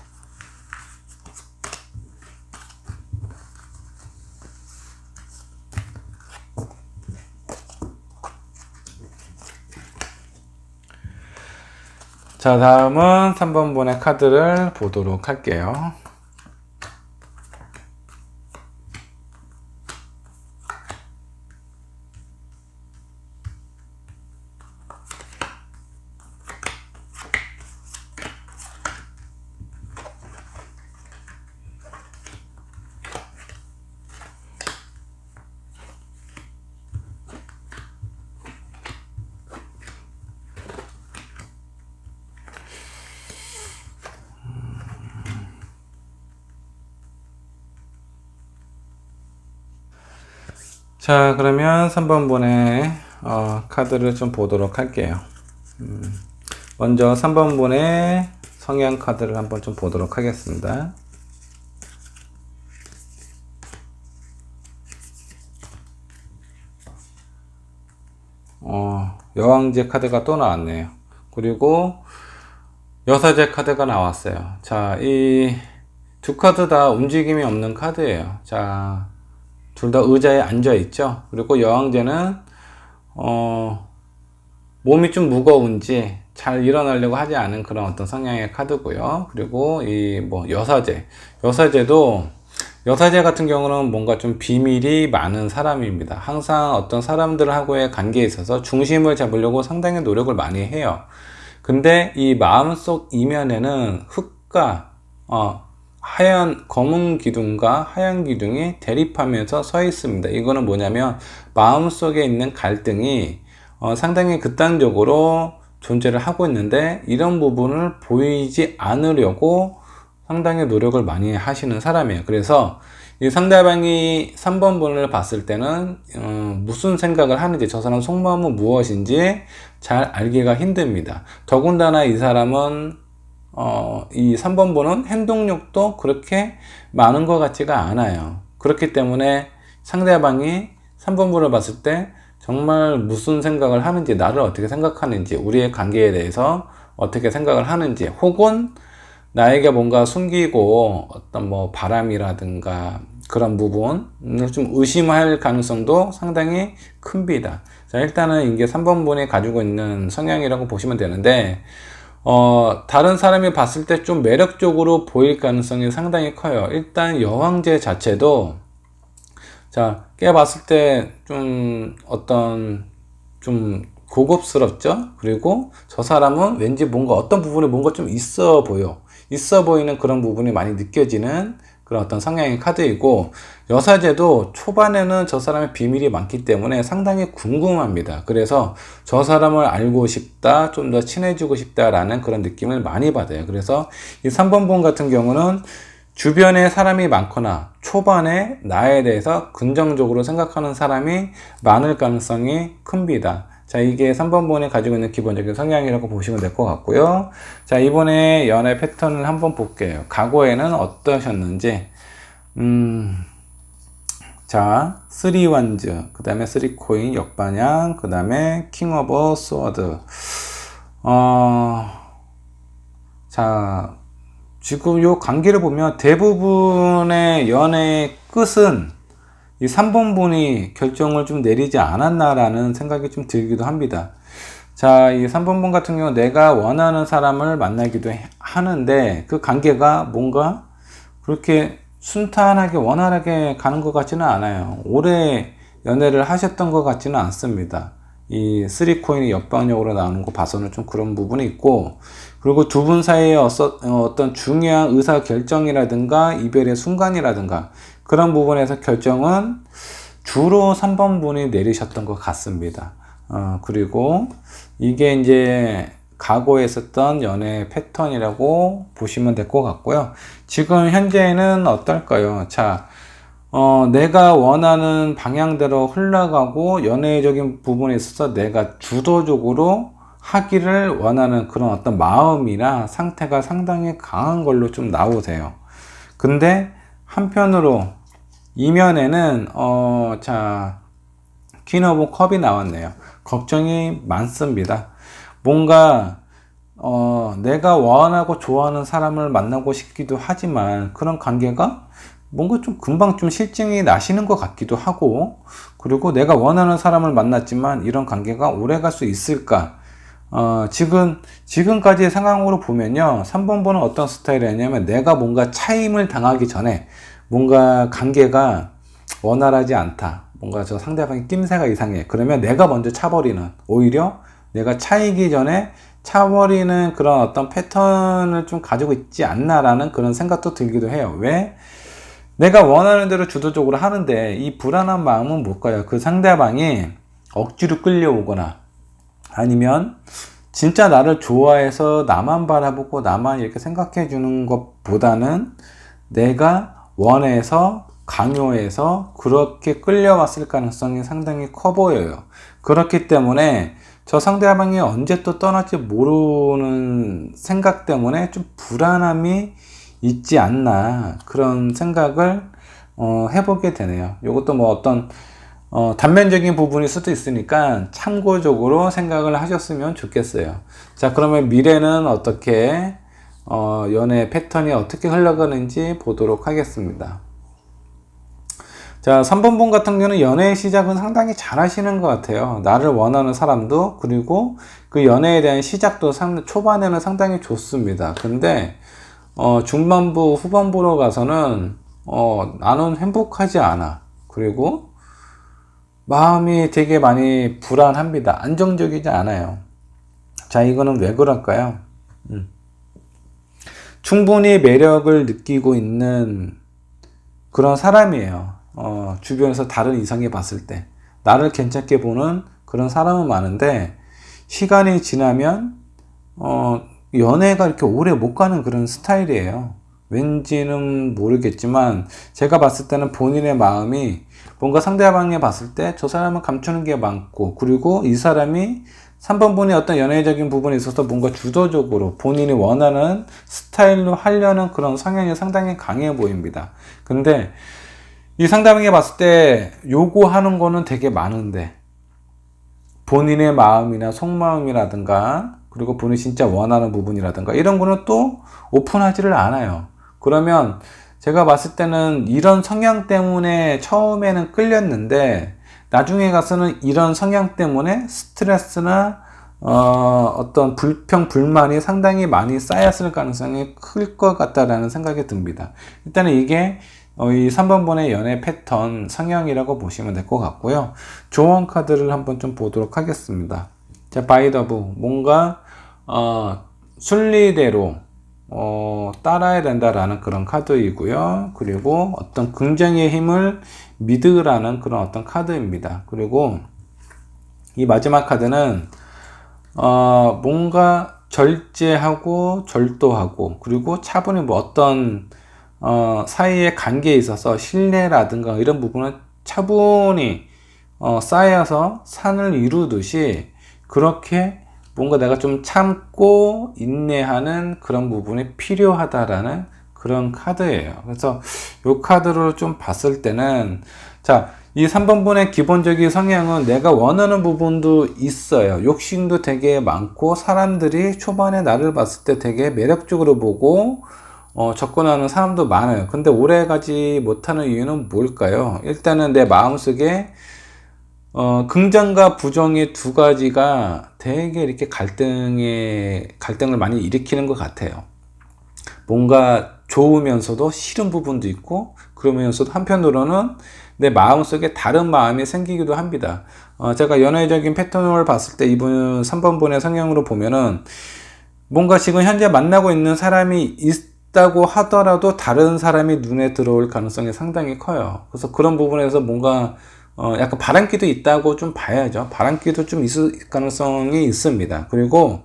자, 다음은 3번 분의 카드를 보도록 할게요. 자, 그러면 3번분의 카드를 좀 보도록 할게요. 먼저 3번분의 성향 카드를 한번 좀 보도록 하겠습니다. 여왕제 카드가 또 나왔네요. 그리고 여사제 카드가 나왔어요. 자, 이 두 카드 다 움직임이 없는 카드예요. 자, 둘 다 의자에 앉아 있죠. 그리고 여왕제는 몸이 좀 무거운지 잘 일어나려고 하지 않은 그런 어떤 성향의 카드고요. 그리고 이 뭐 여사제도 여사제 같은 경우는 뭔가 좀 비밀이 많은 사람입니다. 항상 어떤 사람들하고의 관계에 있어서 중심을 잡으려고 상당히 노력을 많이 해요. 근데 이 마음속 이면에는 흙과 하얀 검은 기둥과 하얀 기둥이 대립하면서 서 있습니다. 이거는 뭐냐면 마음속에 있는 갈등이 상당히 극단적으로 존재를 하고 있는데 이런 부분을 보이지 않으려고 상당히 노력을 많이 하시는 사람이에요. 그래서 이 상대방이 3번 분을 봤을 때는 무슨 생각을 하는지, 저 사람 속마음은 무엇인지 잘 알기가 힘듭니다. 더군다나 이 사람은 이 3번 분은 행동력도 그렇게 많은 것 같지가 않아요. 그렇기 때문에 상대방이 3번 분을 봤을 때 정말 무슨 생각을 하는지, 나를 어떻게 생각하는지, 우리의 관계에 대해서 어떻게 생각을 하는지, 혹은 나에게 뭔가 숨기고 어떤 뭐 바람이라든가 그런 부분을 좀 의심할 가능성도 상당히 큽니다. 자, 일단은 이게 3번 분이 가지고 있는 성향이라고 보시면 되는데, 다른 사람이 봤을 때 좀 매력적으로 보일 가능성이 상당히 커요. 일단 여왕제 자체도, 자, 깨봤을 때 좀 좀 고급스럽죠? 그리고 저 사람은 왠지 뭔가 어떤 부분에 뭔가 좀 있어 보이는 그런 부분이 많이 느껴지는 그런 어떤 성향의 카드이고, 여사제도 초반에는 저 사람의 비밀이 많기 때문에 상당히 궁금합니다. 그래서 저 사람을 알고 싶다, 좀 더 친해지고 싶다라는 그런 느낌을 많이 받아요. 그래서 이 3번 분 같은 경우는 주변에 사람이 많거나 초반에 나에 대해서 긍정적으로 생각하는 사람이 많을 가능성이 큽니다. 자, 이게 3번 분이 가지고 있는 기본적인 성향이라고 보시면 될 것 같고요. 자, 이번에 연애 패턴을 한번 볼게요. 과거에는 어떠셨는지. 자, 3원즈, 그 다음에 3코인 역반향, 그 다음에 킹 오브 스워드. 자, 지금 요 관계를 보면 대부분의 연애의 끝은 이 3번 분이 결정을 좀 내리지 않았나라는 생각이 좀 들기도 합니다. 자, 이 3번 분 같은 경우 내가 원하는 사람을 만나기도 하는데 그 관계가 뭔가 그렇게 순탄하게 원활하게 가는 것 같지는 않아요. 오래 연애를 하셨던 것 같지는 않습니다. 이 3코인이 역방역으로 나오는 거 봐서는 좀 그런 부분이 있고, 그리고 두 분 사이에 어떤 중요한 의사 결정이라든가 이별의 순간이라든가 그런 부분에서 결정은 주로 3번 분이 내리셨던 것 같습니다. 그리고 이게 이제 과거에 있었던 연애 패턴이라고 보시면 될 것 같고요. 지금 현재는 어떨까요? 자, 내가 원하는 방향대로 흘러가고 연애적인 부분에 있어서 내가 주도적으로 하기를 원하는 그런 어떤 마음이나 상태가 상당히 강한 걸로 좀 나오세요. 근데 한편으로 이면에는 자, 퀸 오브 컵이 나왔네요. 걱정이 많습니다. 뭔가 내가 원하고 좋아하는 사람을 만나고 싶기도 하지만 그런 관계가 뭔가 좀 금방 좀 실증이 나시는 것 같기도 하고, 그리고 내가 원하는 사람을 만났지만 이런 관계가 오래 갈 수 있을까? 지금까지의 상황으로 보면요, 3번 분은 어떤 스타일이냐면 내가 뭔가 차임을 당하기 전에 뭔가 관계가 원활하지 않다, 뭔가 저 상대방의 낌새가 이상해, 그러면 내가 먼저 차버리는, 오히려 내가 차이기 전에 차버리는 그런 어떤 패턴을 좀 가지고 있지 않나라는 그런 생각도 들기도 해요. 왜? 내가 원하는 대로 주도적으로 하는데 이 불안한 마음은 뭘까요? 그 상대방이 억지로 끌려오거나 아니면 진짜 나를 좋아해서 나만 바라보고 나만 이렇게 생각해 주는 것보다는 내가 원해서 강요해서 그렇게 끌려왔을 가능성이 상당히 커 보여요. 그렇기 때문에 저 상대방이 언제 또 떠날지 모르는 생각 때문에 좀 불안함이 있지 않나, 그런 생각을 해보게 되네요. 이것도 뭐 어떤 단면적인 부분일 수도 있으니까 참고적으로 생각을 하셨으면 좋겠어요. 자, 그러면 미래는 어떻게 연애 패턴이 어떻게 흘러가는지 보도록 하겠습니다. 자, 3번분 같은 경우는 연애의 시작은 상당히 잘 하시는 것 같아요. 나를 원하는 사람도, 그리고 그 연애에 대한 시작도 초반에는 상당히 좋습니다. 근데 중반부 후반부로 가서는 나는 행복하지 않아, 그리고 마음이 되게 많이 불안합니다. 안정적이지 않아요. 자, 이거는 왜 그럴까요? 충분히 매력을 느끼고 있는 그런 사람이에요. 주변에서 다른 이성이 봤을 때 나를 괜찮게 보는 그런 사람은 많은데, 시간이 지나면 연애가 이렇게 오래 못 가는 그런 스타일이에요. 왠지는 모르겠지만 제가 봤을 때는 본인의 마음이 뭔가 상대방이 봤을 때 저 사람은 감추는 게 많고, 그리고 이 사람이 3번 분이 어떤 연애적인 부분에 있어서 뭔가 주도적으로 본인이 원하는 스타일로 하려는 그런 성향이 상당히 강해 보입니다. 근데 이 상대방이 봤을 때 요구하는 거는 되게 많은데 본인의 마음이나 속마음이라든가, 그리고 본인이 진짜 원하는 부분이라든가 이런 거는 또 오픈하지를 않아요. 그러면 제가 봤을 때는 이런 성향 때문에 처음에는 끌렸는데 나중에 가서는 이런 성향 때문에 스트레스나 어떤 불평, 불만이 상당히 많이 쌓였을 가능성이 클 것 같다라는 생각이 듭니다. 일단은 이게 이 3번분의 연애 패턴 성향이라고 보시면 될 것 같고요. 조언 카드를 한번 좀 보도록 하겠습니다. 자, 바이더브, 뭔가 순리대로 따라야 된다라는 그런 카드이고요. 그리고 어떤 긍정의 힘을 믿으라는 그런 어떤 카드입니다. 그리고 이 마지막 카드는 뭔가 절제하고 절도하고, 그리고 차분히 뭐 어떤 사이의 관계에 있어서 신뢰라든가 이런 부분은 차분히 쌓여서 산을 이루듯이 그렇게 뭔가 내가 좀 참고 인내하는 그런 부분이 필요하다라는 그런 카드예요. 그래서 이 카드를 좀 봤을 때는, 자, 이 3번분의 기본적인 성향은 내가 원하는 부분도 있어요. 욕심도 되게 많고, 사람들이 초반에 나를 봤을 때 되게 매력적으로 보고 접근하는 사람도 많아요. 근데 오래가지 못하는 이유는 뭘까요? 일단은 내 마음속에 긍정과 부정의 두 가지가 되게 이렇게 갈등을 많이 일으키는 것 같아요. 뭔가 좋으면서도 싫은 부분도 있고, 그러면서도 한편으로는 내 마음속에 다른 마음이 생기기도 합니다. 제가 연애적인 패턴을 봤을 때 이분 3번분의 성향으로 보면은 뭔가 지금 현재 만나고 있는 사람이 있다고 하더라도 다른 사람이 눈에 들어올 가능성이 상당히 커요. 그래서 그런 부분에서 뭔가 약간 바람기도 있다고 좀 봐야죠. 바람기도 좀 있을 가능성이 있습니다. 그리고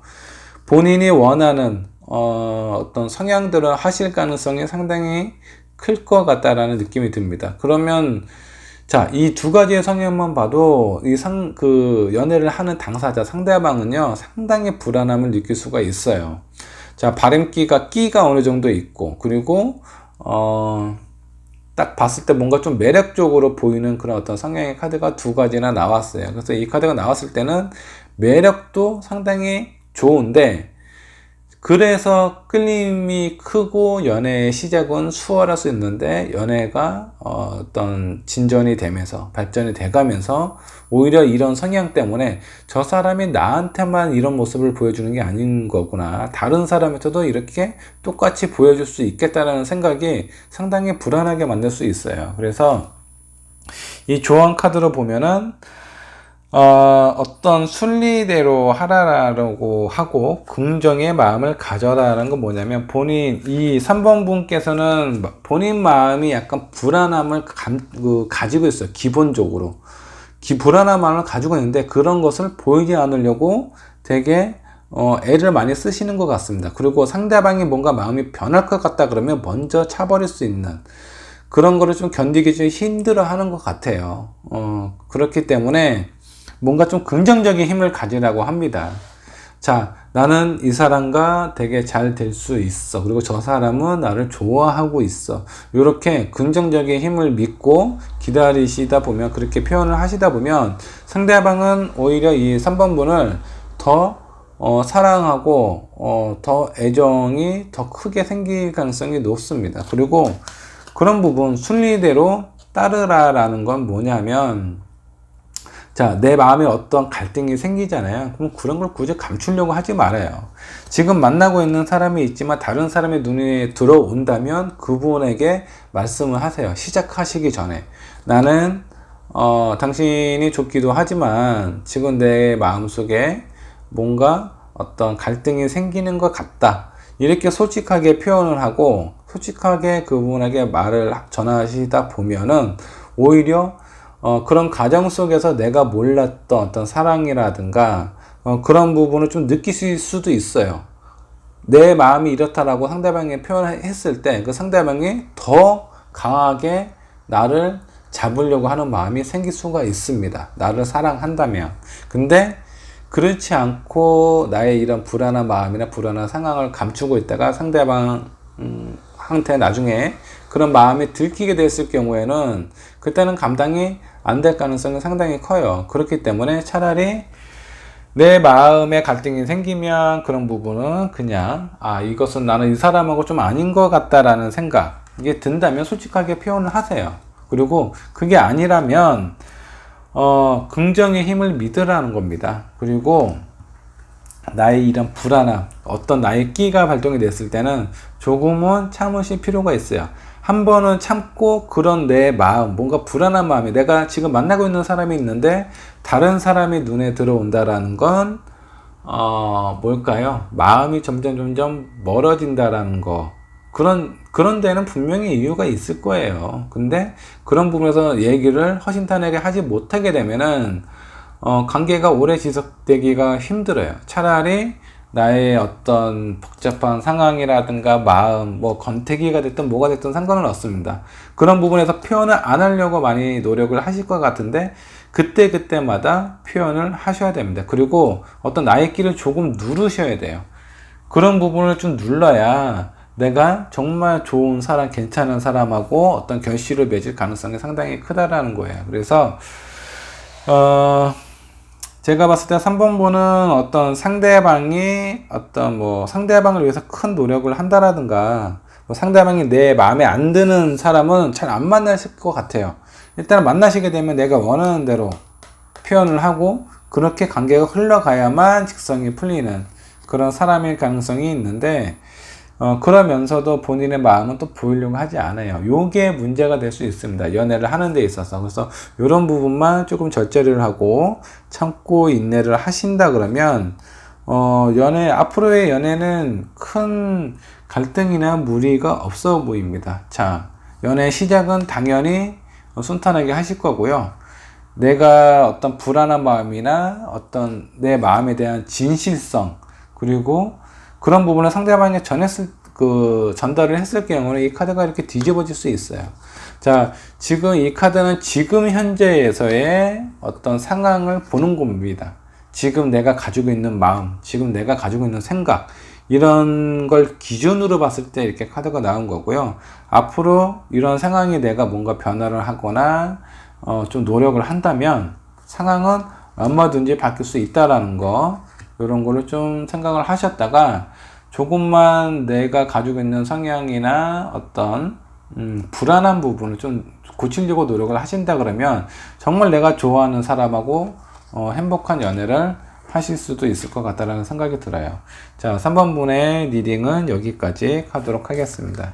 본인이 원하는 어떤 성향들을 하실 가능성이 상당히 클 것 같다라는 느낌이 듭니다. 그러면 자, 이 두 가지의 성향만 봐도 그 연애를 하는 당사자 상대방은요 상당히 불안함을 느낄 수가 있어요. 자, 끼가 어느 정도 있고, 그리고 딱 봤을 때 뭔가 좀 매력적으로 보이는 그런 어떤 성향의 카드가 두 가지나 나왔어요. 그래서 이 카드가 나왔을 때는 매력도 상당히 좋은데, 그래서 끌림이 크고 연애의 시작은 수월할 수 있는데, 연애가 어떤 진전이 되면서 발전이 돼가면서 오히려 이런 성향 때문에 저 사람이 나한테만 이런 모습을 보여주는 게 아닌 거구나, 다른 사람한테도 이렇게 똑같이 보여줄 수 있겠다라는 생각이 상당히 불안하게 만들 수 있어요. 그래서 이 조언 카드로 보면은 어떤 순리대로 하라라고 하고 긍정의 마음을 가져라라는 건 뭐냐면, 이 3번 분께서는 본인 마음이 약간 불안함을 가지고 있어요. 기본적으로 불안한 마음을 가지고 있는데, 그런 것을 보이지 않으려고 되게 애를 많이 쓰시는 것 같습니다. 그리고 상대방이 뭔가 마음이 변할 것 같다 그러면 먼저 차버릴 수 있는 그런 거를 좀 견디기 좀 힘들어 하는 것 같아요. 그렇기 때문에 뭔가 좀 긍정적인 힘을 가지라고 합니다. 자, 나는 이 사람과 되게 잘 될 수 있어. 그리고 저 사람은 나를 좋아하고 있어. 이렇게 긍정적인 힘을 믿고 기다리시다 보면, 그렇게 표현을 하시다 보면 상대방은 오히려 이 3번 분을 더 사랑하고 더 애정이 더 크게 생길 가능성이 높습니다. 그리고 그런 부분 순리대로 따르라라는 건 뭐냐면, 자, 내 마음에 어떤 갈등이 생기잖아요. 그럼 그런 걸 굳이 감추려고 하지 말아요. 지금 만나고 있는 사람이 있지만 다른 사람의 눈에 들어온다면 그분에게 말씀을 하세요. 시작하시기 전에. 나는 당신이 좋기도 하지만 지금 내 마음속에 뭔가 어떤 갈등이 생기는 것 같다. 이렇게 솔직하게 표현을 하고 솔직하게 그분에게 말을 전하시다 보면은 오히려 그런 과정 속에서 내가 몰랐던 어떤 사랑이라든가 그런 부분을 좀 느끼실 수도 있어요. 내 마음이 이렇다라고 상대방이 표현했을 때 그 상대방이 더 강하게 나를 잡으려고 하는 마음이 생길 수가 있습니다. 나를 사랑한다면. 근데 그렇지 않고 나의 이런 불안한 마음이나 불안한 상황을 감추고 있다가 상대방한테 나중에 그런 마음이 들키게 됐을 경우에는 그때는 감당이 안 될 가능성이 상당히 커요. 그렇기 때문에 차라리 내 마음에 갈등이 생기면 그런 부분은 그냥 이것은 나는 이 사람하고 좀 아닌 것 같다라는 생각 이게 든다면 솔직하게 표현을 하세요. 그리고 그게 아니라면 긍정의 힘을 믿으라는 겁니다. 그리고 나의 이런 불안함, 어떤 나의 끼가 발동이 됐을 때는 조금은 참으실 필요가 있어요. 한 번은 참고 그런 내 마음, 뭔가 불안한 마음이 내가 지금 만나고 있는 사람이 있는데 다른 사람이 눈에 들어온다라는 건 뭘까요? 마음이 점점 멀어진다라는 거. 그런 데는 분명히 이유가 있을 거예요. 근데 그런 부분에서 얘기를 허심탄회하게 하지 못하게 되면은 관계가 오래 지속되기가 힘들어요. 차라리 나의 어떤 복잡한 상황이라든가 마음, 권태기가 됐든 뭐가 됐든 상관은 없습니다. 그런 부분에서 표현을 안 하려고 많이 노력을 하실 것 같은데 그때마다 표현을 하셔야 됩니다. 그리고 어떤 나의 끼를 조금 누르셔야 돼요. 그런 부분을 좀 눌러야 내가 정말 좋은 사람, 괜찮은 사람하고 어떤 결실을 맺을 가능성이 상당히 크다라는 거예요. 그래서 제가 봤을 때 3번 분은 어떤 상대방이 상대방을 위해서 큰 노력을 한다라든가 상대방이 내 마음에 안 드는 사람은 잘 안 만나실 것 같아요. 일단 만나시게 되면 내가 원하는 대로 표현을 하고 그렇게 관계가 흘러가야만 직성이 풀리는 그런 사람일 가능성이 있는데 그러면서도 본인의 마음은 또 보이려고 하지 않아요. 요게 문제가 될 수 있습니다. 연애를 하는 데 있어서. 그래서 요런 부분만 조금 절제를 하고 참고 인내를 하신다 그러면 앞으로의 연애는 큰 갈등이나 무리가 없어 보입니다. 자, 연애 시작은 당연히 순탄하게 하실 거고요. 내가 어떤 불안한 마음이나 어떤 내 마음에 대한 진실성 그리고 그런 부분을 상대방에게 전달을 했을 경우는 이 카드가 이렇게 뒤집어질 수 있어요. 자, 지금 이 카드는 지금 현재에서의 어떤 상황을 보는 겁니다. 지금 내가 가지고 있는 마음, 지금 내가 가지고 있는 생각, 이런 걸 기준으로 봤을 때 이렇게 카드가 나온 거고요. 앞으로 이런 상황이 내가 뭔가 변화를 하거나 좀 노력을 한다면 상황은 얼마든지 바뀔 수 있다라는 거, 이런 거를 좀 생각을 하셨다가 조금만 내가 가지고 있는 성향이나 어떤 불안한 부분을 좀 고치려고 노력을 하신다 그러면 정말 내가 좋아하는 사람하고 행복한 연애를 하실 수도 있을 것 같다라는 생각이 들어요. 자, 3번 분의 리딩은 여기까지 하도록 하겠습니다.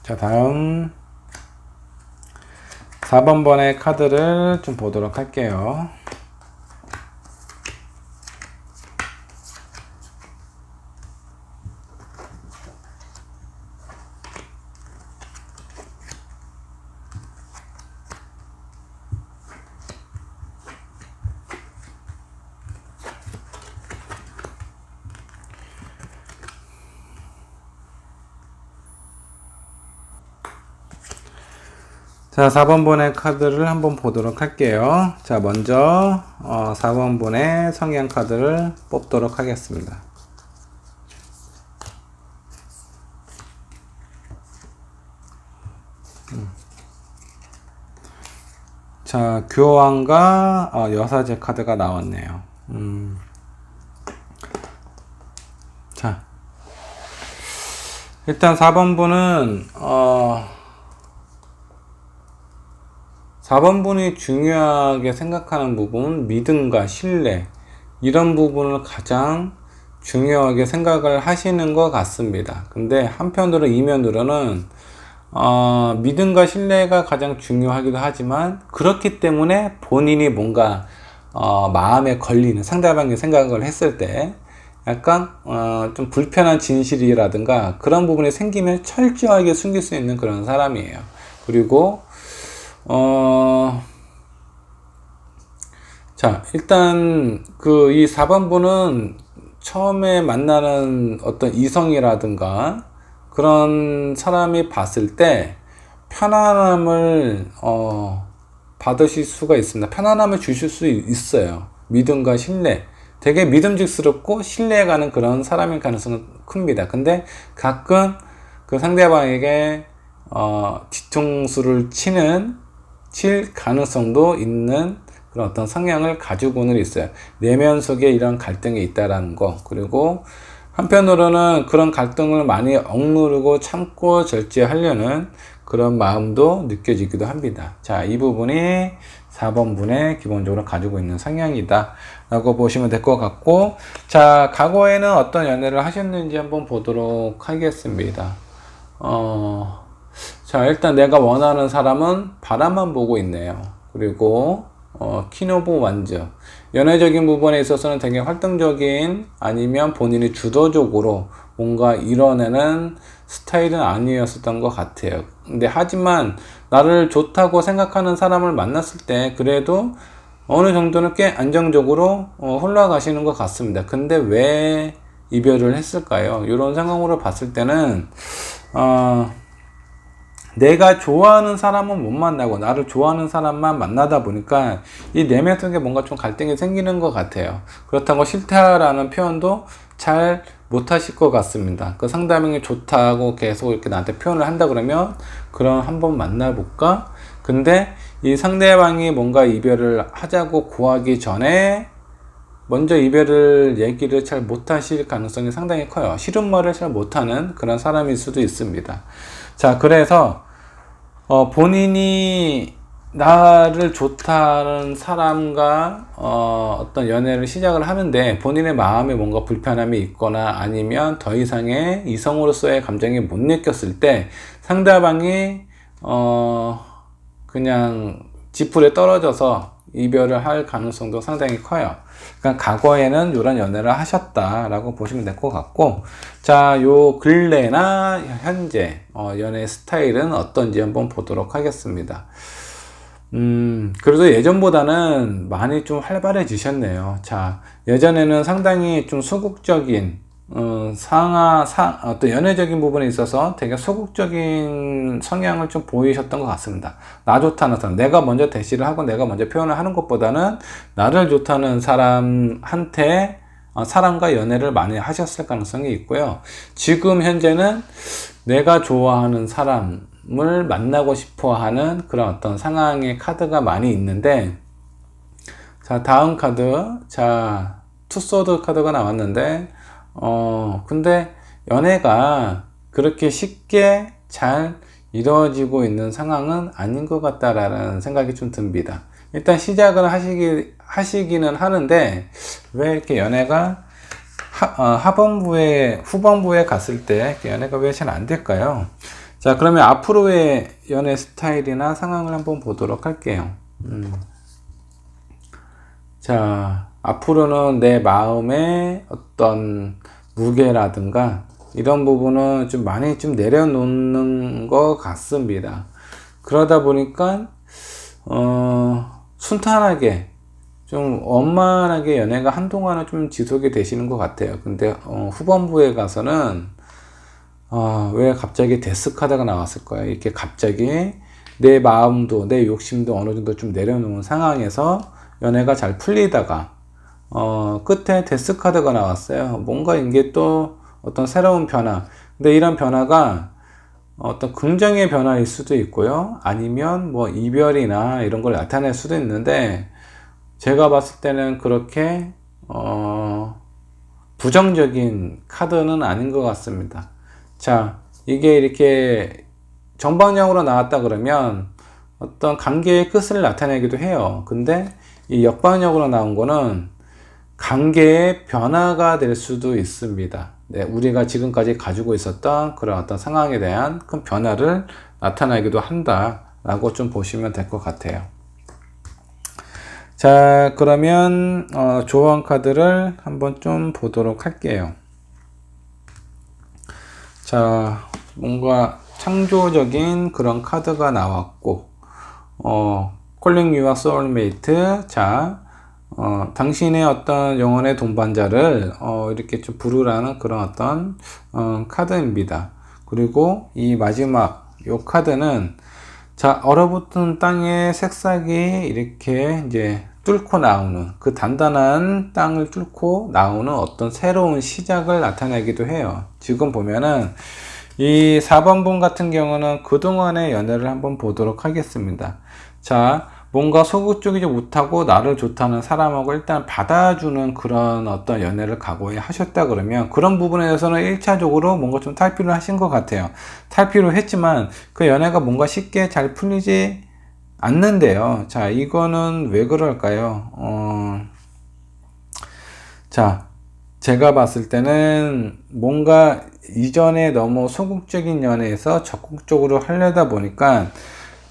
자, 다음 4번 번의 카드를 좀 보도록 할게요. 자, 4번분의 카드를 한번 보도록 할게요. 자, 먼저 4번분의 성향 카드를 뽑도록 하겠습니다. 자, 교황과 여사제 카드가 나왔네요. 자, 일단 4번분은 4번분이 중요하게 생각하는 부분, 믿음과 신뢰, 이런 부분을 가장 중요하게 생각을 하시는 것 같습니다. 근데 한편으로 이면으로는 믿음과 신뢰가 가장 중요하기도 하지만, 그렇기 때문에 본인이 뭔가 마음에 걸리는, 상대방이 생각을 했을 때 약간 좀 불편한 진실이라든가 그런 부분이 생기면 철저하게 숨길 수 있는 그런 사람이에요. 그리고 자, 일단 이 4번분은 처음에 만나는 어떤 이성이라든가 그런 사람이 봤을 때 편안함을 받으실 수가 있습니다. 편안함을 주실 수 있어요. 믿음과 신뢰, 되게 믿음직스럽고 신뢰가는 그런 사람일 가능성은 큽니다. 근데 가끔 그 상대방에게 뒤통수를 칠 가능성도 있는 그런 어떤 성향을 가지고는 있어요. 내면 속에 이런 갈등이 있다라는 거, 그리고 한편으로는 그런 갈등을 많이 억누르고 참고 절제하려는 그런 마음도 느껴지기도 합니다. 자, 이 부분이 4번분에 기본적으로 가지고 있는 성향이다 라고 보시면 될 것 같고, 자, 과거에는 어떤 연애를 하셨는지 한번 보도록 하겠습니다. 자, 일단 내가 원하는 사람은 바람만 보고 있네요. 그리고 퀸 오브 완즈, 연애적인 부분에 있어서는 되게 활동적인, 아니면 본인이 주도적으로 뭔가 이뤄내는 스타일은 아니었었던 것 같아요. 근데 하지만 나를 좋다고 생각하는 사람을 만났을 때 그래도 어느 정도는 꽤 안정적으로 흘러가시는 것 같습니다. 근데 왜 이별을 했을까요? 이런 상황으로 봤을 때는 내가 좋아하는 사람은 못 만나고 나를 좋아하는 사람만 만나다 보니까 이 내면 속에 뭔가 좀 갈등이 생기는 것 같아요. 그렇다고 싫다라는 표현도 잘 못하실 것 같습니다. 그 상대방이 좋다고 계속 이렇게 나한테 표현을 한다 그러면, 그럼 한번 만나볼까? 근데 이 상대방이 뭔가 이별을 하자고 구하기 전에 먼저 이별을 얘기를 잘 못하실 가능성이 상당히 커요. 싫은 말을 잘 못하는 그런 사람일 수도 있습니다. 자, 그래서 본인이 나를 좋다는 사람과 어떤 연애를 시작을 하는데 본인의 마음에 뭔가 불편함이 있거나 아니면 더 이상의 이성으로서의 감정이 못 느꼈을 때 상대방이 그냥 지풀에 떨어져서 이별을 할 가능성도 상당히 커요. 그러니까 과거에는 이런 연애를 하셨다라고 보시면 될 것 같고, 자, 요 근래나 현재 연애 스타일은 어떤지 한번 보도록 하겠습니다. 그래도 예전보다는 많이 좀 활발해지셨네요. 자, 예전에는 상당히 좀 소극적인, 어떤 연애적인 부분에 있어서 되게 소극적인 성향을 좀 보이셨던 것 같습니다. 나 좋다는 사람, 내가 먼저 대시를 하고 내가 먼저 표현을 하는 것보다는 나를 좋다는 사람한테 사람과 연애를 많이 하셨을 가능성이 있고요. 지금 현재는 내가 좋아하는 사람을 만나고 싶어 하는 그런 어떤 상황의 카드가 많이 있는데, 자, 다음 카드, 자, 투소드 카드가 나왔는데, 근데 연애가 그렇게 쉽게 잘 이루어지고 있는 상황은 아닌 것 같다라는 생각이 좀 듭니다. 일단 시작을 하시기는 하는데, 왜 이렇게 연애가 후반부에 갔을 때 연애가 왜 잘 안 될까요? 자, 그러면 앞으로의 연애 스타일이나 상황을 한번 보도록 할게요. 자, 앞으로는 내 마음의 어떤 무게라든가 이런 부분은 좀 많이 좀 내려놓는 것 같습니다. 그러다 보니까 순탄하게 좀 원만하게 연애가 한동안은 좀 지속이 되시는 것 같아요. 근데 후반부에 가서는 왜 갑자기 데스 카드가 나왔을 거예요. 이렇게 갑자기 내 마음도 내 욕심도 어느 정도 좀 내려놓은 상황에서 연애가 잘 풀리다가 끝에 데스 카드가 나왔어요. 뭔가 이게 또 어떤 새로운 변화. 근데 이런 변화가 어떤 긍정의 변화일 수도 있고요. 아니면 뭐 이별이나 이런 걸 나타낼 수도 있는데, 제가 봤을 때는 그렇게 부정적인 카드는 아닌 것 같습니다. 자, 이게 이렇게 정방향으로 나왔다 그러면 어떤 관계의 끝을 나타내기도 해요. 근데 이 역방향으로 나온 거는 관계의 변화가 될 수도 있습니다. 네, 우리가 지금까지 가지고 있었던 그런 어떤 상황에 대한 큰 변화를 나타나기도 한다라고 좀 보시면 될 것 같아요. 자, 그러면 조언 카드를 한번 좀 보도록 할게요. 자, 뭔가 창조적인 그런 카드가 나왔고, Calling Your Soulmate. 자, 당신의 어떤 영혼의 동반자를 이렇게 좀 부르라는 그런 어떤 카드입니다. 그리고 이 마지막 요 카드는, 자, 얼어붙은 땅의 새싹이 이렇게 이제 뚫고 나오는, 그 단단한 땅을 뚫고 나오는 어떤 새로운 시작을 나타내기도 해요. 지금 보면은 이 4번 분 같은 경우는 그동안의 연애를 한번 보도록 하겠습니다. 자, 뭔가 소극적이지 못하고 나를 좋다는 사람하고 일단 받아주는 그런 어떤 연애를 각오해 하셨다 그러면, 그런 부분에 대해서는 1차적으로 뭔가 좀 탈피를 하신 것 같아요. 탈피를 했지만 그 연애가 뭔가 쉽게 잘 풀리지 않는데요. 자, 이거는 왜 그럴까요? 자, 제가 봤을 때는 뭔가 이전에 너무 소극적인 연애에서 적극적으로 하려다 보니까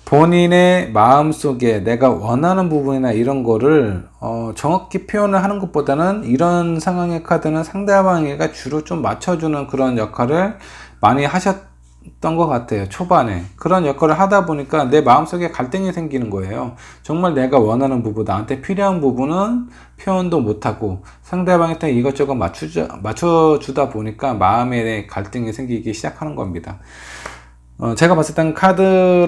본인의 마음속에 내가 원하는 부분이나 이런 거를 정확히 표현을 하는 것보다는, 이런 상황의 카드는 상대방에게 주로 좀 맞춰주는 그런 역할을 많이 하셨던 것 같아요. 초반에 그런 역할을 하다 보니까 내 마음속에 갈등이 생기는 거예요. 정말 내가 원하는 부분, 나한테 필요한 부분은 표현도 못하고 상대방한테 이것저것 맞춰주다 보니까 마음에 갈등이 생기기 시작하는 겁니다. 제가 봤을 땐 카드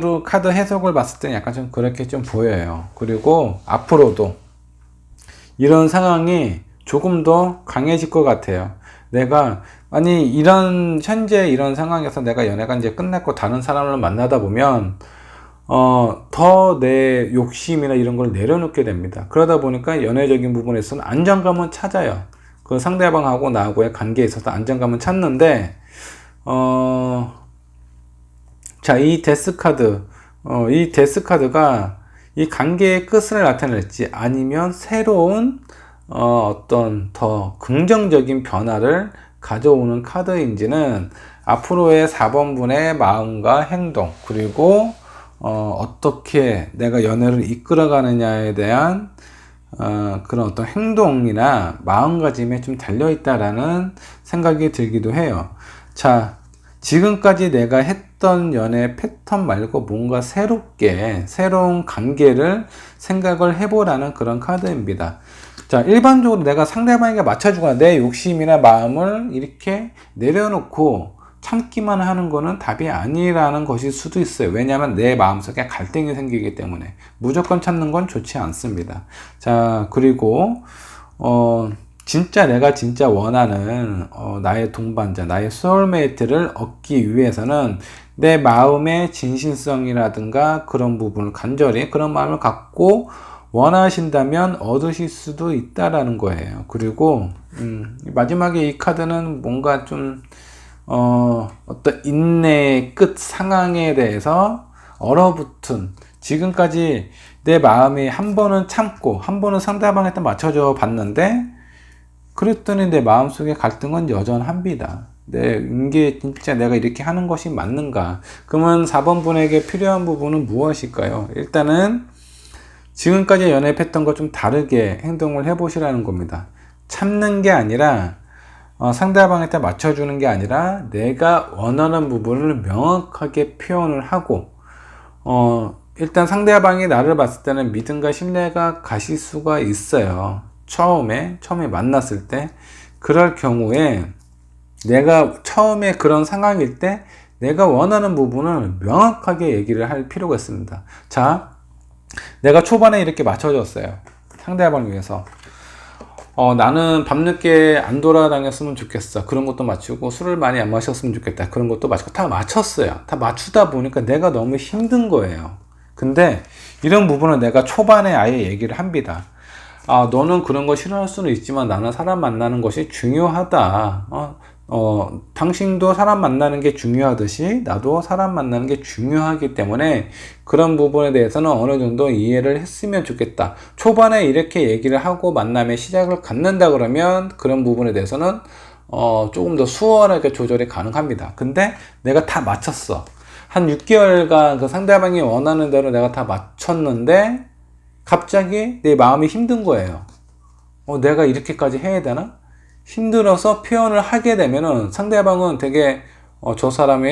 해석을 봤을 때 약간 좀 그렇게 좀 보여요. 그리고 앞으로도 이런 상황이 조금 더 강해질 것 같아요. 내가, 아니, 현재 이런 상황에서 내가 연애가 이제 끝났고 다른 사람을 만나다 보면, 더 내 욕심이나 이런 걸 내려놓게 됩니다. 그러다 보니까 연애적인 부분에서는 안정감은 찾아요. 그 상대방하고 나하고의 관계에 있어서 안정감은 찾는데, 자, 이 데스 카드가 이 관계의 끝을 나타낼지 아니면 새로운 어떤 더 긍정적인 변화를 가져오는 카드인지는 앞으로의 4번 분의 마음과 행동, 그리고 어떻게 내가 연애를 이끌어가느냐에 대한 그런 어떤 행동이나 마음가짐에 좀 달려있다라는 생각이 들기도 해요. 자, 지금까지 내가 했던 연애 패턴 말고 뭔가 새로운 관계를 생각을 해보라는 그런 카드입니다. 자, 일반적으로 내가 상대방에게 맞춰주거나 내 욕심이나 마음을 이렇게 내려놓고 참기만 하는 거는 답이 아니라는 것일 수도 있어요. 왜냐하면 내 마음속에 갈등이 생기기 때문에 무조건 참는 건 좋지 않습니다. 자, 그리고 진짜 내가 진짜 원하는 나의 동반자, 나의 소울메이트를 얻기 위해서는 내 마음의 진실성이라든가 그런 부분을 간절히 그런 마음을 갖고 원하신다면 얻으실 수도 있다라는 거예요. 그리고 마지막에 이 카드는 뭔가 좀 어떤 인내의 끝 상황에 대해서 얼어붙은, 지금까지 내 마음이 한 번은 참고 한 번은 상대방한테 맞춰줘 봤는데 그랬더니 내 마음속의 갈등은 여전합니다. 이게 진짜 내가 이렇게 하는 것이 맞는가? 그러면 4번 분에게 필요한 부분은 무엇일까요? 일단은 지금까지 연애 패턴과 좀 다르게 행동을 해보시라는 겁니다. 참는 게 아니라 상대방한테 맞춰주는 게 아니라 내가 원하는 부분을 명확하게 표현을 하고 일단 상대방이 나를 봤을 때는 믿음과 신뢰가 가실 수가 있어요. 처음에 만났을 때. 그럴 경우에 내가 처음에 그런 상황일 때 내가 원하는 부분을 명확하게 얘기를 할 필요가 있습니다. 자, 내가 초반에 이렇게 맞춰줬어요. 상대방을 위해서. 나는 밤늦게 안 돌아다녔으면 좋겠어. 그런 것도 맞추고, 술을 많이 안 마셨으면 좋겠다. 그런 것도 맞추고, 다 맞췄어요. 다 맞추다 보니까 내가 너무 힘든 거예요. 근데 이런 부분은 내가 초반에 아예 얘기를 합니다. 너는 그런 거 싫어할 수는 있지만 나는 사람 만나는 것이 중요하다. 당신도 사람 만나는 게 중요하듯이 나도 사람 만나는 게 중요하기 때문에 그런 부분에 대해서는 어느 정도 이해를 했으면 좋겠다. 초반에 이렇게 얘기를 하고 만남의 시작을 갖는다 그러면 그런 부분에 대해서는 조금 더 수월하게 조절이 가능합니다. 근데 내가 다 맞췄어. 한 6개월간 그 상대방이 원하는 대로 내가 다 맞췄는데 갑자기 내 마음이 힘든 거예요. 내가 이렇게까지 해야 되나? 힘들어서 표현을 하게 되면은 상대방은 되게 저 사람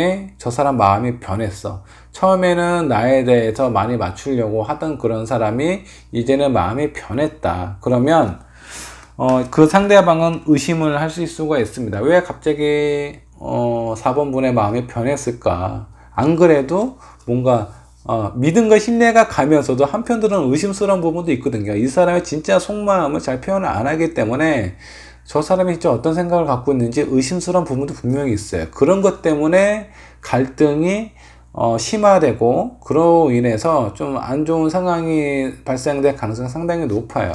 마음이 변했어. 처음에는 나에 대해서 많이 맞추려고 하던 그런 사람이 이제는 마음이 변했다. 그러면 그 상대방은 의심을 하실 수가 있습니다. 왜 갑자기 4번 분의 마음이 변했을까? 안 그래도 뭔가 믿음과 신뢰가 가면서도 한편으로는 의심스러운 부분도 있거든요. 이 사람의 진짜 속마음을 잘 표현을 안 하기 때문에 저 사람이 진짜 어떤 생각을 갖고 있는지 의심스러운 부분도 분명히 있어요. 그런 것 때문에 갈등이 심화되고 그로 인해서 좀 안 좋은 상황이 발생될 가능성이 상당히 높아요.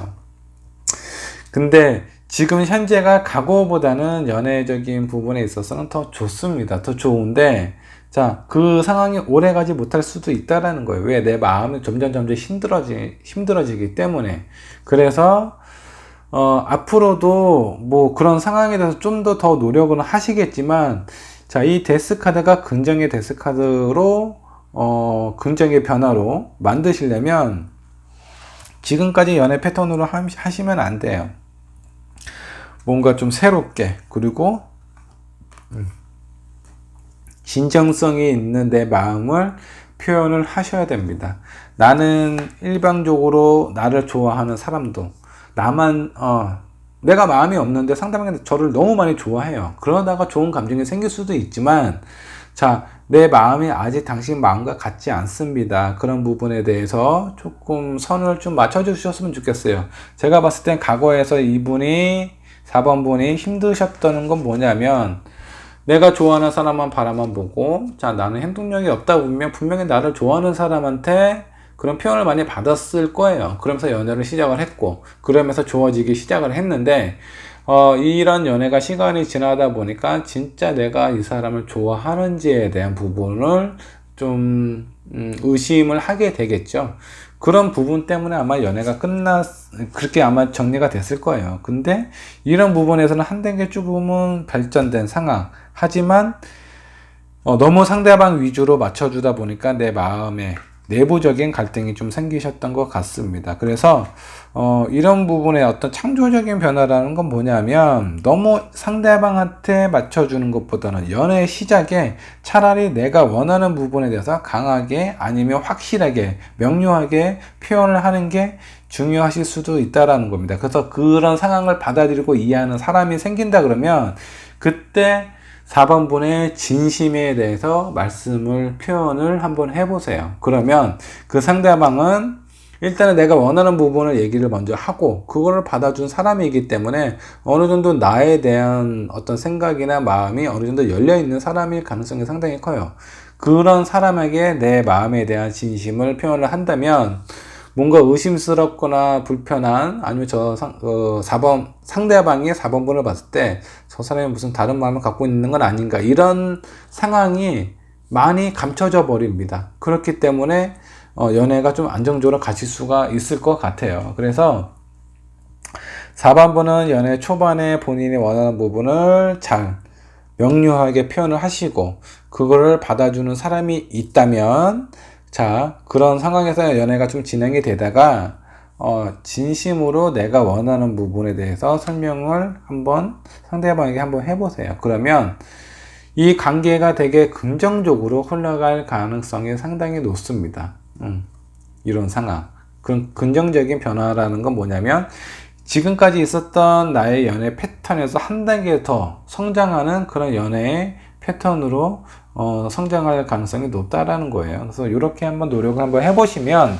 근데 지금 현재가 과거보다는 연애적인 부분에 있어서는 더 좋습니다. 더 좋은데 자, 그 상황이 오래 가지 못할 수도 있다라는 거예요. 왜? 내 마음이 점점 힘들어지기 때문에. 그래서 앞으로도 뭐 그런 상황에 대해서 좀 더 노력은 하시겠지만, 자, 이 데스카드가 긍정의 데스카드로, 긍정의 변화로 만드시려면, 지금까지 연애 패턴으로 하시면 안 돼요. 뭔가 좀 새롭게, 그리고, 진정성이 있는 내 마음을 표현을 하셔야 됩니다. 나는 일방적으로 나를 좋아하는 사람도, 내가 마음이 없는데 상대방이 저를 너무 많이 좋아해요. 그러다가 좋은 감정이 생길 수도 있지만, 자, 내 마음이 아직 당신 마음과 같지 않습니다. 그런 부분에 대해서 조금 선을 좀 맞춰주셨으면 좋겠어요. 제가 봤을 땐 과거에서 4번 분이 힘드셨던 건 뭐냐면, 내가 좋아하는 사람만 바라만 보고, 자, 나는 행동력이 없다 보면 분명히 나를 좋아하는 사람한테 그런 표현을 많이 받았을 거예요. 그러면서 연애를 시작을 했고, 그러면서 좋아지기 시작을 했는데, 이런 연애가 시간이 지나다 보니까 진짜 내가 이 사람을 좋아하는지에 대한 부분을 좀, 의심을 하게 되겠죠. 그런 부분 때문에 아마 연애가 그렇게 아마 정리가 됐을 거예요. 근데 이런 부분에서는 한 단계 조금은 발전된 상황. 하지만, 너무 상대방 위주로 맞춰주다 보니까 내 마음에 내부적인 갈등이 좀 생기셨던 것 같습니다. 그래서 이런 부분의 어떤 창조적인 변화라는 건 뭐냐면 너무 상대방한테 맞춰주는 것보다는 연애 시작에 차라리 내가 원하는 부분에 대해서 강하게 아니면 확실하게 명료하게 표현을 하는 게 중요하실 수도 있다라는 겁니다. 그래서 그런 상황을 받아들이고 이해하는 사람이 생긴다 그러면 그때 4번 분의 진심에 대해서 표현을 한번 해보세요. 그러면 그 상대방은 일단은 내가 원하는 부분을 얘기를 먼저 하고 그거를 받아준 사람이기 때문에 어느 정도 나에 대한 어떤 생각이나 마음이 어느 정도 열려있는 사람일 가능성이 상당히 커요. 그런 사람에게 내 마음에 대한 진심을 표현을 한다면 뭔가 의심스럽거나 불편한 아니면 상대방이 4번 분을 봤을 때 저 사람이 무슨 다른 마음을 갖고 있는 건 아닌가 이런 상황이 많이 감춰져 버립니다. 그렇기 때문에 연애가 좀 안정적으로 가실 수가 있을 것 같아요. 그래서 4번 분은 연애 초반에 본인이 원하는 부분을 잘 명료하게 표현을 하시고 그거를 받아주는 사람이 있다면 자, 그런 상황에서 연애가 좀 진행이 되다가 진심으로 내가 원하는 부분에 대해서 설명을 상대방에게 한번 해보세요. 그러면 이 관계가 되게 긍정적으로 흘러갈 가능성이 상당히 높습니다. 이런 상황. 그런 긍정적인 변화라는 건 뭐냐면 지금까지 있었던 나의 연애 패턴에서 한 단계 더 성장하는 그런 연애의 패턴으로 성장할 가능성이 높다라는 거예요. 그래서 이렇게 한번 노력을 한번 해보시면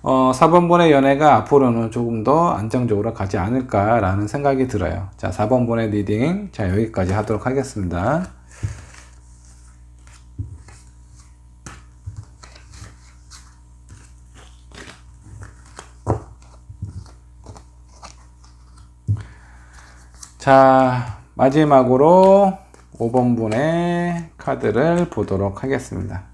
4번분의 연애가 앞으로는 조금 더 안정적으로 가지 않을까라는 생각이 들어요. 자, 4번분의 리딩, 자, 여기까지 하도록 하겠습니다. 자, 마지막으로 5번분의 카드를 보도록 하겠습니다.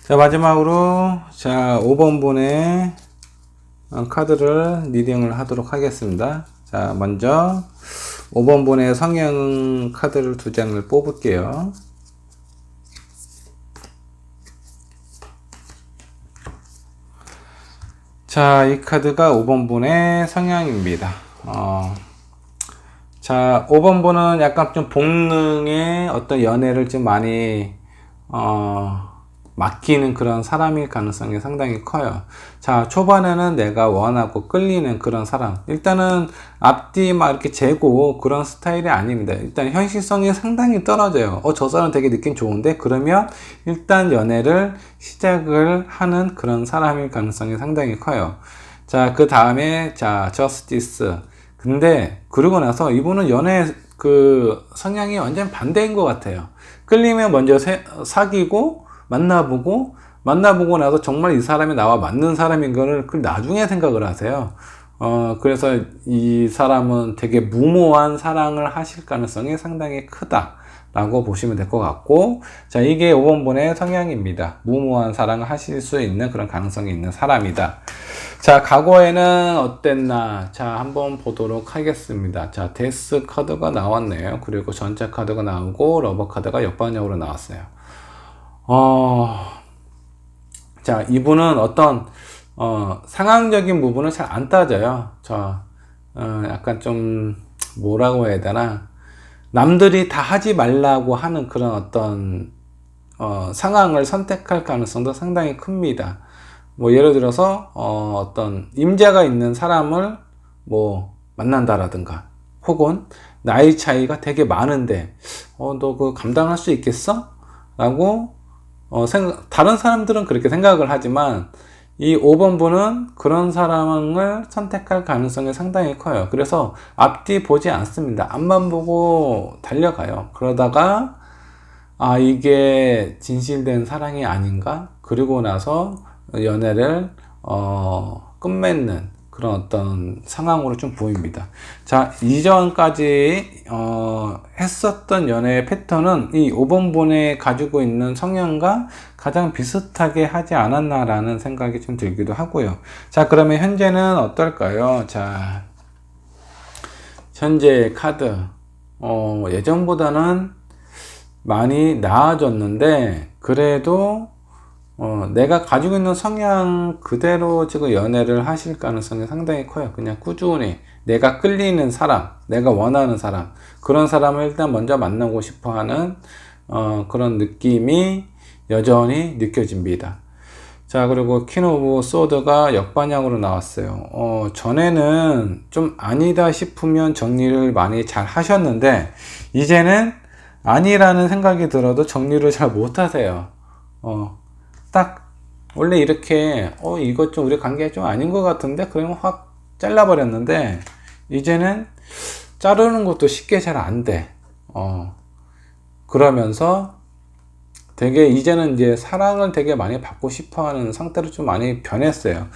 자, 마지막으로, 자, 5번분의 카드를 리딩을 하도록 하겠습니다. 자, 먼저 5번분의 성형 카드를 2장을 뽑을게요. 자, 이 카드가 5번분의 성향입니다. 자, 5번분은 약간 좀 본능의 어떤 연애를 좀 많이, 맡기는 그런 사람일 가능성이 상당히 커요. 자, 초반에는 내가 원하고 끌리는 그런 사람. 일단은 앞뒤 막 이렇게 재고 그런 스타일이 아닙니다. 일단 현실성이 상당히 떨어져요. 저 사람 되게 느낌 좋은데? 그러면 일단 연애를 시작을 하는 그런 사람일 가능성이 상당히 커요. 자, 그 다음에, 자, 저스티스. 근데, 그러고 나서 이분은 연애 그 성향이 완전 반대인 것 같아요. 끌리면 먼저 사귀고, 만나보고 나서 정말 이 사람이 나와 맞는 사람인 거를 그 나중에 생각을 하세요. 그래서 이 사람은 되게 무모한 사랑을 하실 가능성이 상당히 크다라고 보시면 될 것 같고, 자, 이게 5번분의 성향입니다. 무모한 사랑을 하실 수 있는 그런 가능성이 있는 사람이다. 자, 과거에는 어땠나? 자, 한번 보도록 하겠습니다. 자, 데스 카드가 나왔네요. 그리고 전체 카드가 나오고, 러버 카드가 역반역으로 나왔어요. 자, 이분은 어떤, 상황적인 부분을 잘 안 따져요. 약간 좀, 뭐라고 해야 되나. 남들이 다 하지 말라고 하는 그런 어떤, 상황을 선택할 가능성도 상당히 큽니다. 뭐, 예를 들어서, 어떤 임자가 있는 사람을 만난다라든가, 혹은 나이 차이가 되게 많은데, 너 그거 감당할 수 있겠어? 라고, 다른 사람들은 그렇게 생각을 하지만 이 5번분은 그런 사람을 선택할 가능성이 상당히 커요. 그래서 앞뒤 보지 않습니다. 앞만 보고 달려가요. 그러다가 이게 진실된 사랑이 아닌가? 그리고 나서 연애를 끝맺는 그런 어떤 상황으로 좀 보입니다. 자, 이전까지 했었던 연애의 패턴은 이 5번분에 가지고 있는 성향과 가장 비슷하게 하지 않았나라는 생각이 좀 들기도 하고요. 자, 그러면 현재는 어떨까요? 자, 현재 카드 예전보다는 많이 나아졌는데 그래도 내가 가지고 있는 성향 그대로 지금 연애를 하실 가능성이 상당히 커요. 그냥 꾸준히 내가 끌리는 사람, 내가 원하는 사람, 그런 사람을 일단 먼저 만나고 싶어 하는 그런 느낌이 여전히 느껴집니다. 자, 그리고 퀸 오브 소드가 역반향으로 나왔어요. 전에는 좀 아니다 싶으면 정리를 많이 잘 하셨는데 이제는 아니라는 생각이 들어도 정리를 잘 못 하세요. 딱 원래 이렇게 이것 좀 우리 관계가 좀 아닌 것 같은데 그러면 확 잘라버렸는데 이제는 자르는 것도 쉽게 잘 안 돼. 그러면서 되게 이제는 이제 사랑을 되게 많이 받고 싶어하는 상태로 좀 많이 변했어요.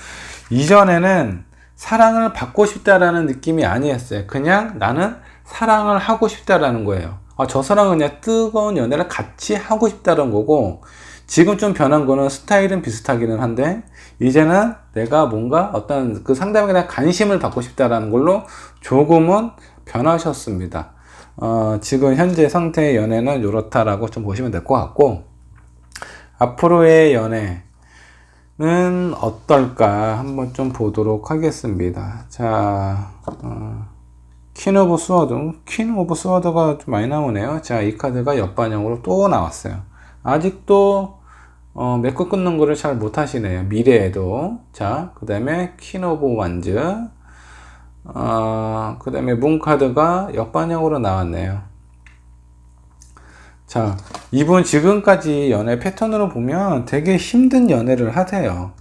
이전에는 사랑을 받고 싶다라는 느낌이 아니었어요. 그냥 나는 사랑을 하고 싶다라는 거예요. 저 사람은 그냥 뜨거운 연애를 같이 하고 싶다는 거고, 지금 좀 변한 거는 스타일은 비슷하기는 한데 이제는 내가 뭔가 어떤 그 상대방에 대한 관심을 받고 싶다라는 걸로 조금은 변하셨습니다. 지금 현재 상태의 연애는 이렇다라고 좀 보시면 될 것 같고, 앞으로의 연애는 어떨까 한번 좀 보도록 하겠습니다. 자, 퀸 오브 스워드가 좀 많이 나오네요. 자, 이 카드가 역반영으로 또 나왔어요. 아직도 맺고 끊는 거를 잘 못하시네요. 미래에도. 자, 그 다음에 퀸 오브 완즈, 그 다음에 문 카드가 역반영으로 나왔네요. 자, 이분 지금까지 연애 패턴으로 보면 되게 힘든 연애를 하세요.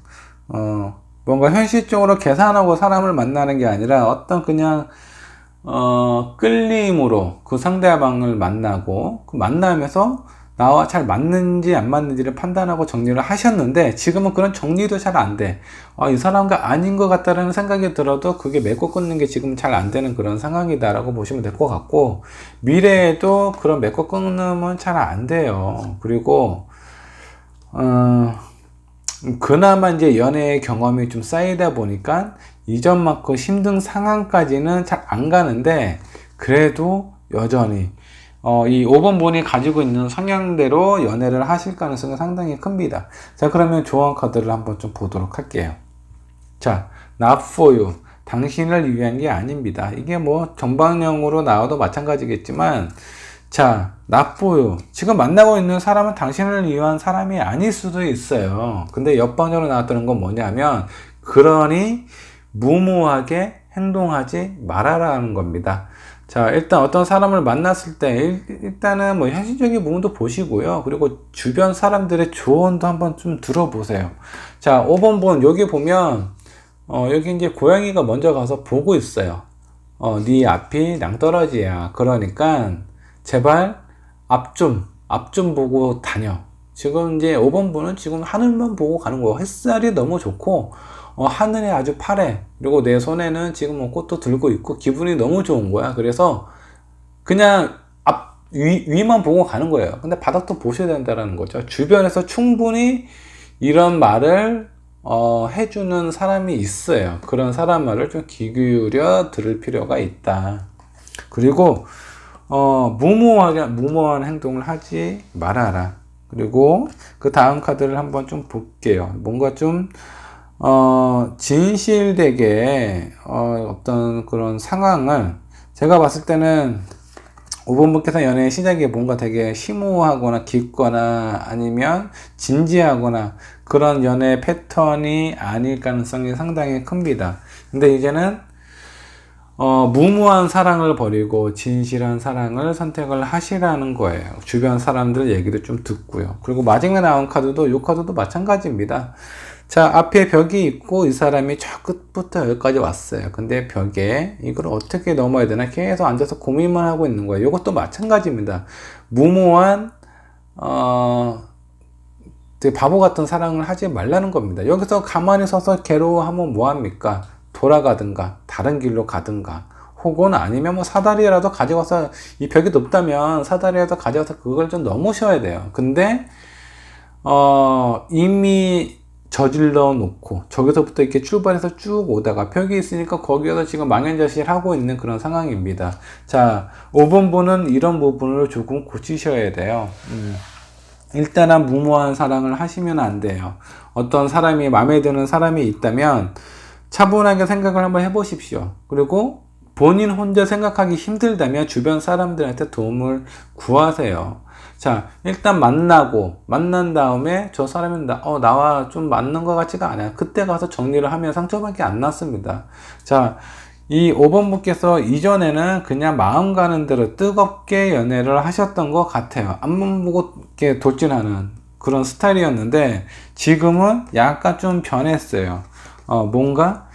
뭔가 현실적으로 계산하고 사람을 만나는 게 아니라 어떤 그냥 끌림으로 그 상대방을 만나고 그 만나면서 나와 잘 맞는지 안 맞는지를 판단하고 정리를 하셨는데 지금은 그런 정리도 잘 안 돼. 이 사람과 아닌 것 같다라는 생각이 들어도 그게 맺고 끊는 게 지금 잘 안 되는 그런 상황이다라고 보시면 될 것 같고, 미래에도 그런 맺고 끊으면 잘 안 돼요. 그리고 그나마 이제 연애의 경험이 좀 쌓이다 보니까 이전만큼 힘든 상황까지는 잘 안 가는데, 그래도 여전히 이 5번 분이 가지고 있는 성향대로 연애를 하실 가능성이 상당히 큽니다. 자, 그러면 조언 카드를 한번 좀 보도록 할게요. 자, not for you. 당신을 위한 게 아닙니다. 이게 뭐 전방형으로 나와도 마찬가지겠지만, 자, not for you. 지금 만나고 있는 사람은 당신을 위한 사람이 아닐 수도 있어요. 근데 옆방향으로 나왔다는 건 뭐냐면, 그러니 무모하게 행동하지 말아라는 겁니다. 자, 일단 어떤 사람을 만났을 때 일단은 뭐 현실적인 부분도 보시고요. 그리고 주변 사람들의 조언도 한번 좀 들어보세요. 자, 5번 분 여기 보면 여기 이제 고양이가 먼저 가서 보고 있어요. 네 앞이 낭떠러지야. 그러니까 제발 앞 좀 보고 다녀. 지금 이제 5번 분은 지금 하늘만 보고 가는 거예요. 햇살이 너무 좋고 하늘이 아주 파래. 그리고 내 손에는 지금 꽃도 들고 있고 기분이 너무 좋은 거야. 그래서 그냥 위만 보고 가는 거예요. 근데 바닥도 보셔야 된다는 거죠. 주변에서 충분히 이런 말을 해주는 사람이 있어요. 그런 사람 말을 좀 귀 기울여 들을 필요가 있다. 그리고 무모한 행동을 하지 말아라. 그리고 그 다음 카드를 한번 좀 볼게요. 뭔가 좀 진실되게 어떤 그런 상황을, 제가 봤을 때는 5번 분께서 연애의 시작이 뭔가 되게 심오하거나 깊거나 아니면 진지하거나 그런 연애 패턴이 아닐 가능성이 상당히 큽니다. 근데 이제는 무모한 사랑을 버리고 진실한 사랑을 선택을 하시라는 거예요. 주변 사람들 얘기도 좀 듣고요. 그리고 마지막에 나온 카드도, 이 카드도 마찬가지입니다. 자, 앞에 벽이 있고 이 사람이 저 끝부터 여기까지 왔어요. 근데 벽에 이걸 어떻게 넘어야 되나 계속 앉아서 고민만 하고 있는 거예요. 이것도 마찬가지입니다. 무모한 되게 바보 같은 사랑을 하지 말라는 겁니다. 여기서 가만히 서서 괴로워하면 뭐합니까? 돌아가든가 다른 길로 가든가, 혹은 아니면 뭐 사다리라도 가져가서, 이 벽이 높다면 사다리라도 가져가서 그걸 좀 넘으셔야 돼요. 근데 이미 저질러 놓고 저기서부터 이렇게 출발해서 쭉 오다가 벽이 있으니까 거기에서 지금 망연자실하고 있는 그런 상황입니다. 자, 5번 분은 이런 부분을 조금 고치셔야 돼요. 일단은 무모한 사랑을 하시면 안 돼요. 어떤 사람이 마음에 드는 사람이 있다면 차분하게 생각을 한번 해보십시오. 그리고 본인 혼자 생각하기 힘들다면 주변 사람들한테 도움을 구하세요. 자, 일단 만난 다음에 저 사람이 나와 좀 맞는 것 같지가 않아요. 그때 가서 정리를 하면 상처밖에 안 났습니다. 자, 이 5번 분께서 이전에는 그냥 마음 가는 대로 뜨겁게 연애를 하셨던 것 같아요. 앞만 보고 이렇게 돌진하는 그런 스타일이었는데 지금은 약간 좀 변했어요. 뭔가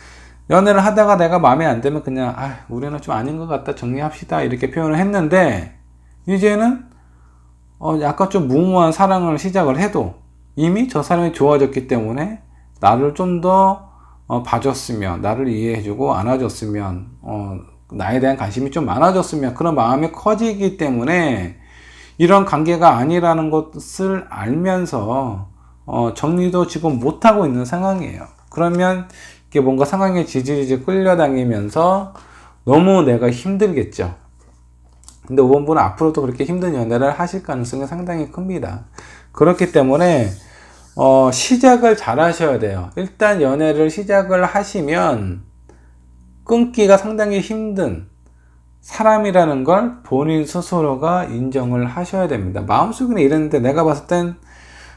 연애를 하다가 내가 마음에 안 들면 그냥 우리는 좀 아닌 것 같다, 정리합시다, 이렇게 표현을 했는데, 이제는 약간 좀 무모한 사랑을 시작을 해도 이미 저 사람이 좋아졌기 때문에 나를 좀 더 봐줬으면, 나를 이해해주고 안아줬으면, 나에 대한 관심이 좀 많아졌으면, 그런 마음이 커지기 때문에 이런 관계가 아니라는 것을 알면서 정리도 지금 못하고 있는 상황이에요. 그러면 이게 뭔가 상황에 지지리지 끌려다니면서 너무 내가 힘들겠죠. 근데 5번 분은 앞으로도 그렇게 힘든 연애를 하실 가능성이 상당히 큽니다. 그렇기 때문에 시작을 잘 하셔야 돼요. 일단 연애를 시작을 하시면 끊기가 상당히 힘든 사람이라는 걸 본인 스스로가 인정을 하셔야 됩니다. 마음속에는 이랬는데 내가 봤을 땐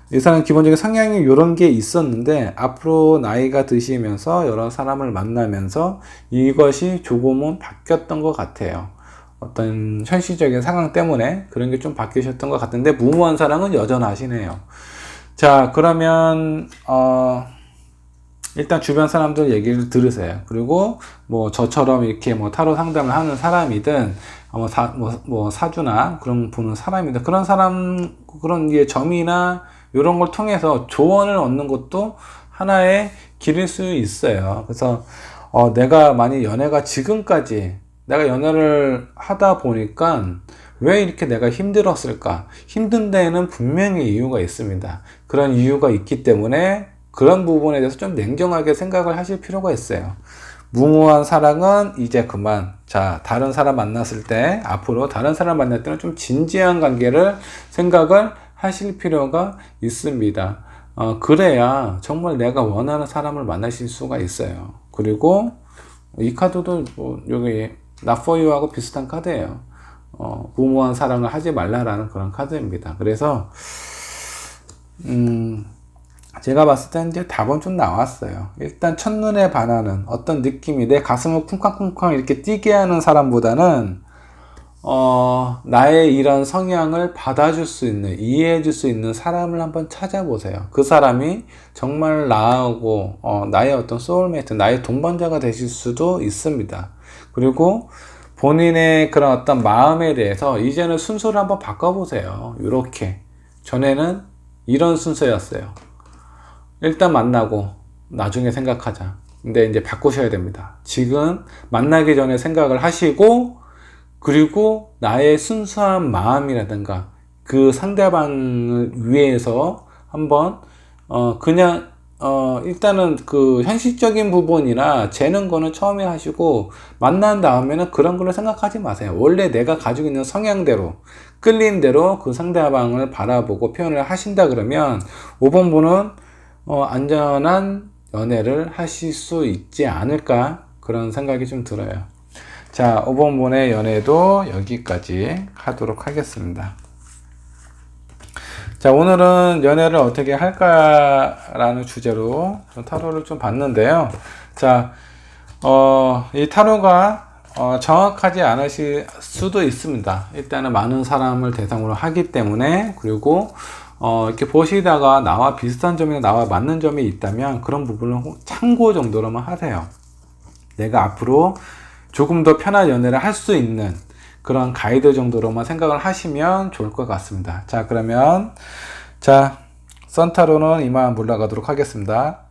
이 사람 기본적인 성향이 이런 게 있었는데 앞으로 나이가 드시면서 여러 사람을 만나면서 이것이 조금은 바뀌었던 것 같아요. 어떤 현실적인 상황 때문에 그런 게 좀 바뀌셨던 것 같은데 무모한 사랑은 여전하시네요. 자, 그러면 일단 주변 사람들 얘기를 들으세요. 그리고 뭐 저처럼 이렇게 뭐 타로 상담을 하는 사람이든 사주나 그런 보는 사람이든 그런 사람 그런 게 점이나 이런 걸 통해서 조언을 얻는 것도 하나의 길일 수 있어요. 그래서 내가 만약 연애가 지금까지 내가 연애를 하다 보니까 왜 이렇게 내가 힘들었을까? 힘든 데에는 분명히 이유가 있습니다. 그런 이유가 있기 때문에 그런 부분에 대해서 좀 냉정하게 생각을 하실 필요가 있어요. 무모한 사랑은 이제 그만. 자, 다른 사람 만났을 때, 앞으로 다른 사람 만날 때는 좀 진지한 관계를 생각을 하실 필요가 있습니다. 그래야 정말 내가 원하는 사람을 만나실 수가 있어요. 그리고 이 카드도 여기 Not for you 하고 비슷한 카드예요. 무모한 사랑을 하지 말라라는 그런 카드입니다. 그래서 제가 봤을 때 이제 답은 좀 나왔어요. 일단 첫눈에 반하는 어떤 느낌이 내 가슴을 쿵쾅쿵쾅 이렇게 뛰게 하는 사람보다는 나의 이런 성향을 받아줄 수 있는, 이해해줄 수 있는 사람을 한번 찾아보세요. 그 사람이 정말 나하고 나의 어떤 소울메이트, 나의 동반자가 되실 수도 있습니다. 그리고 본인의 그런 어떤 마음에 대해서 이제는 순서를 한번 바꿔보세요. 이렇게 전에는 이런 순서였어요. 일단 만나고 나중에 생각하자. 근데 이제 바꾸셔야 됩니다. 지금 만나기 전에 생각을 하시고 그리고 나의 순수한 마음이라든가 그 상대방을 위해서 한번 그냥 일단은 그 현실적인 부분이나 재는 거는 처음에 하시고 만난 다음에는 그런 걸로 생각하지 마세요. 원래 내가 가지고 있는 성향대로 끌린 대로 그 상대방을 바라보고 표현을 하신다 그러면 5번 분은 안전한 연애를 하실 수 있지 않을까 그런 생각이 좀 들어요. 자, 5번 분의 연애도 여기까지 하도록 하겠습니다. 자, 오늘은 연애를 어떻게 할까라는 주제로 타로를 좀 봤는데요. 자, 이 타로가 정확하지 않으실 수도 있습니다. 일단은 많은 사람을 대상으로 하기 때문에, 그리고 이렇게 보시다가 나와 비슷한 점이나 나와 맞는 점이 있다면 그런 부분을 참고 정도로만 하세요. 내가 앞으로 조금 더 편한 연애를 할 수 있는 그런 가이드 정도로만 생각을 하시면 좋을 것 같습니다. 자, 그러면 선타로는 이만 물러가도록 하겠습니다.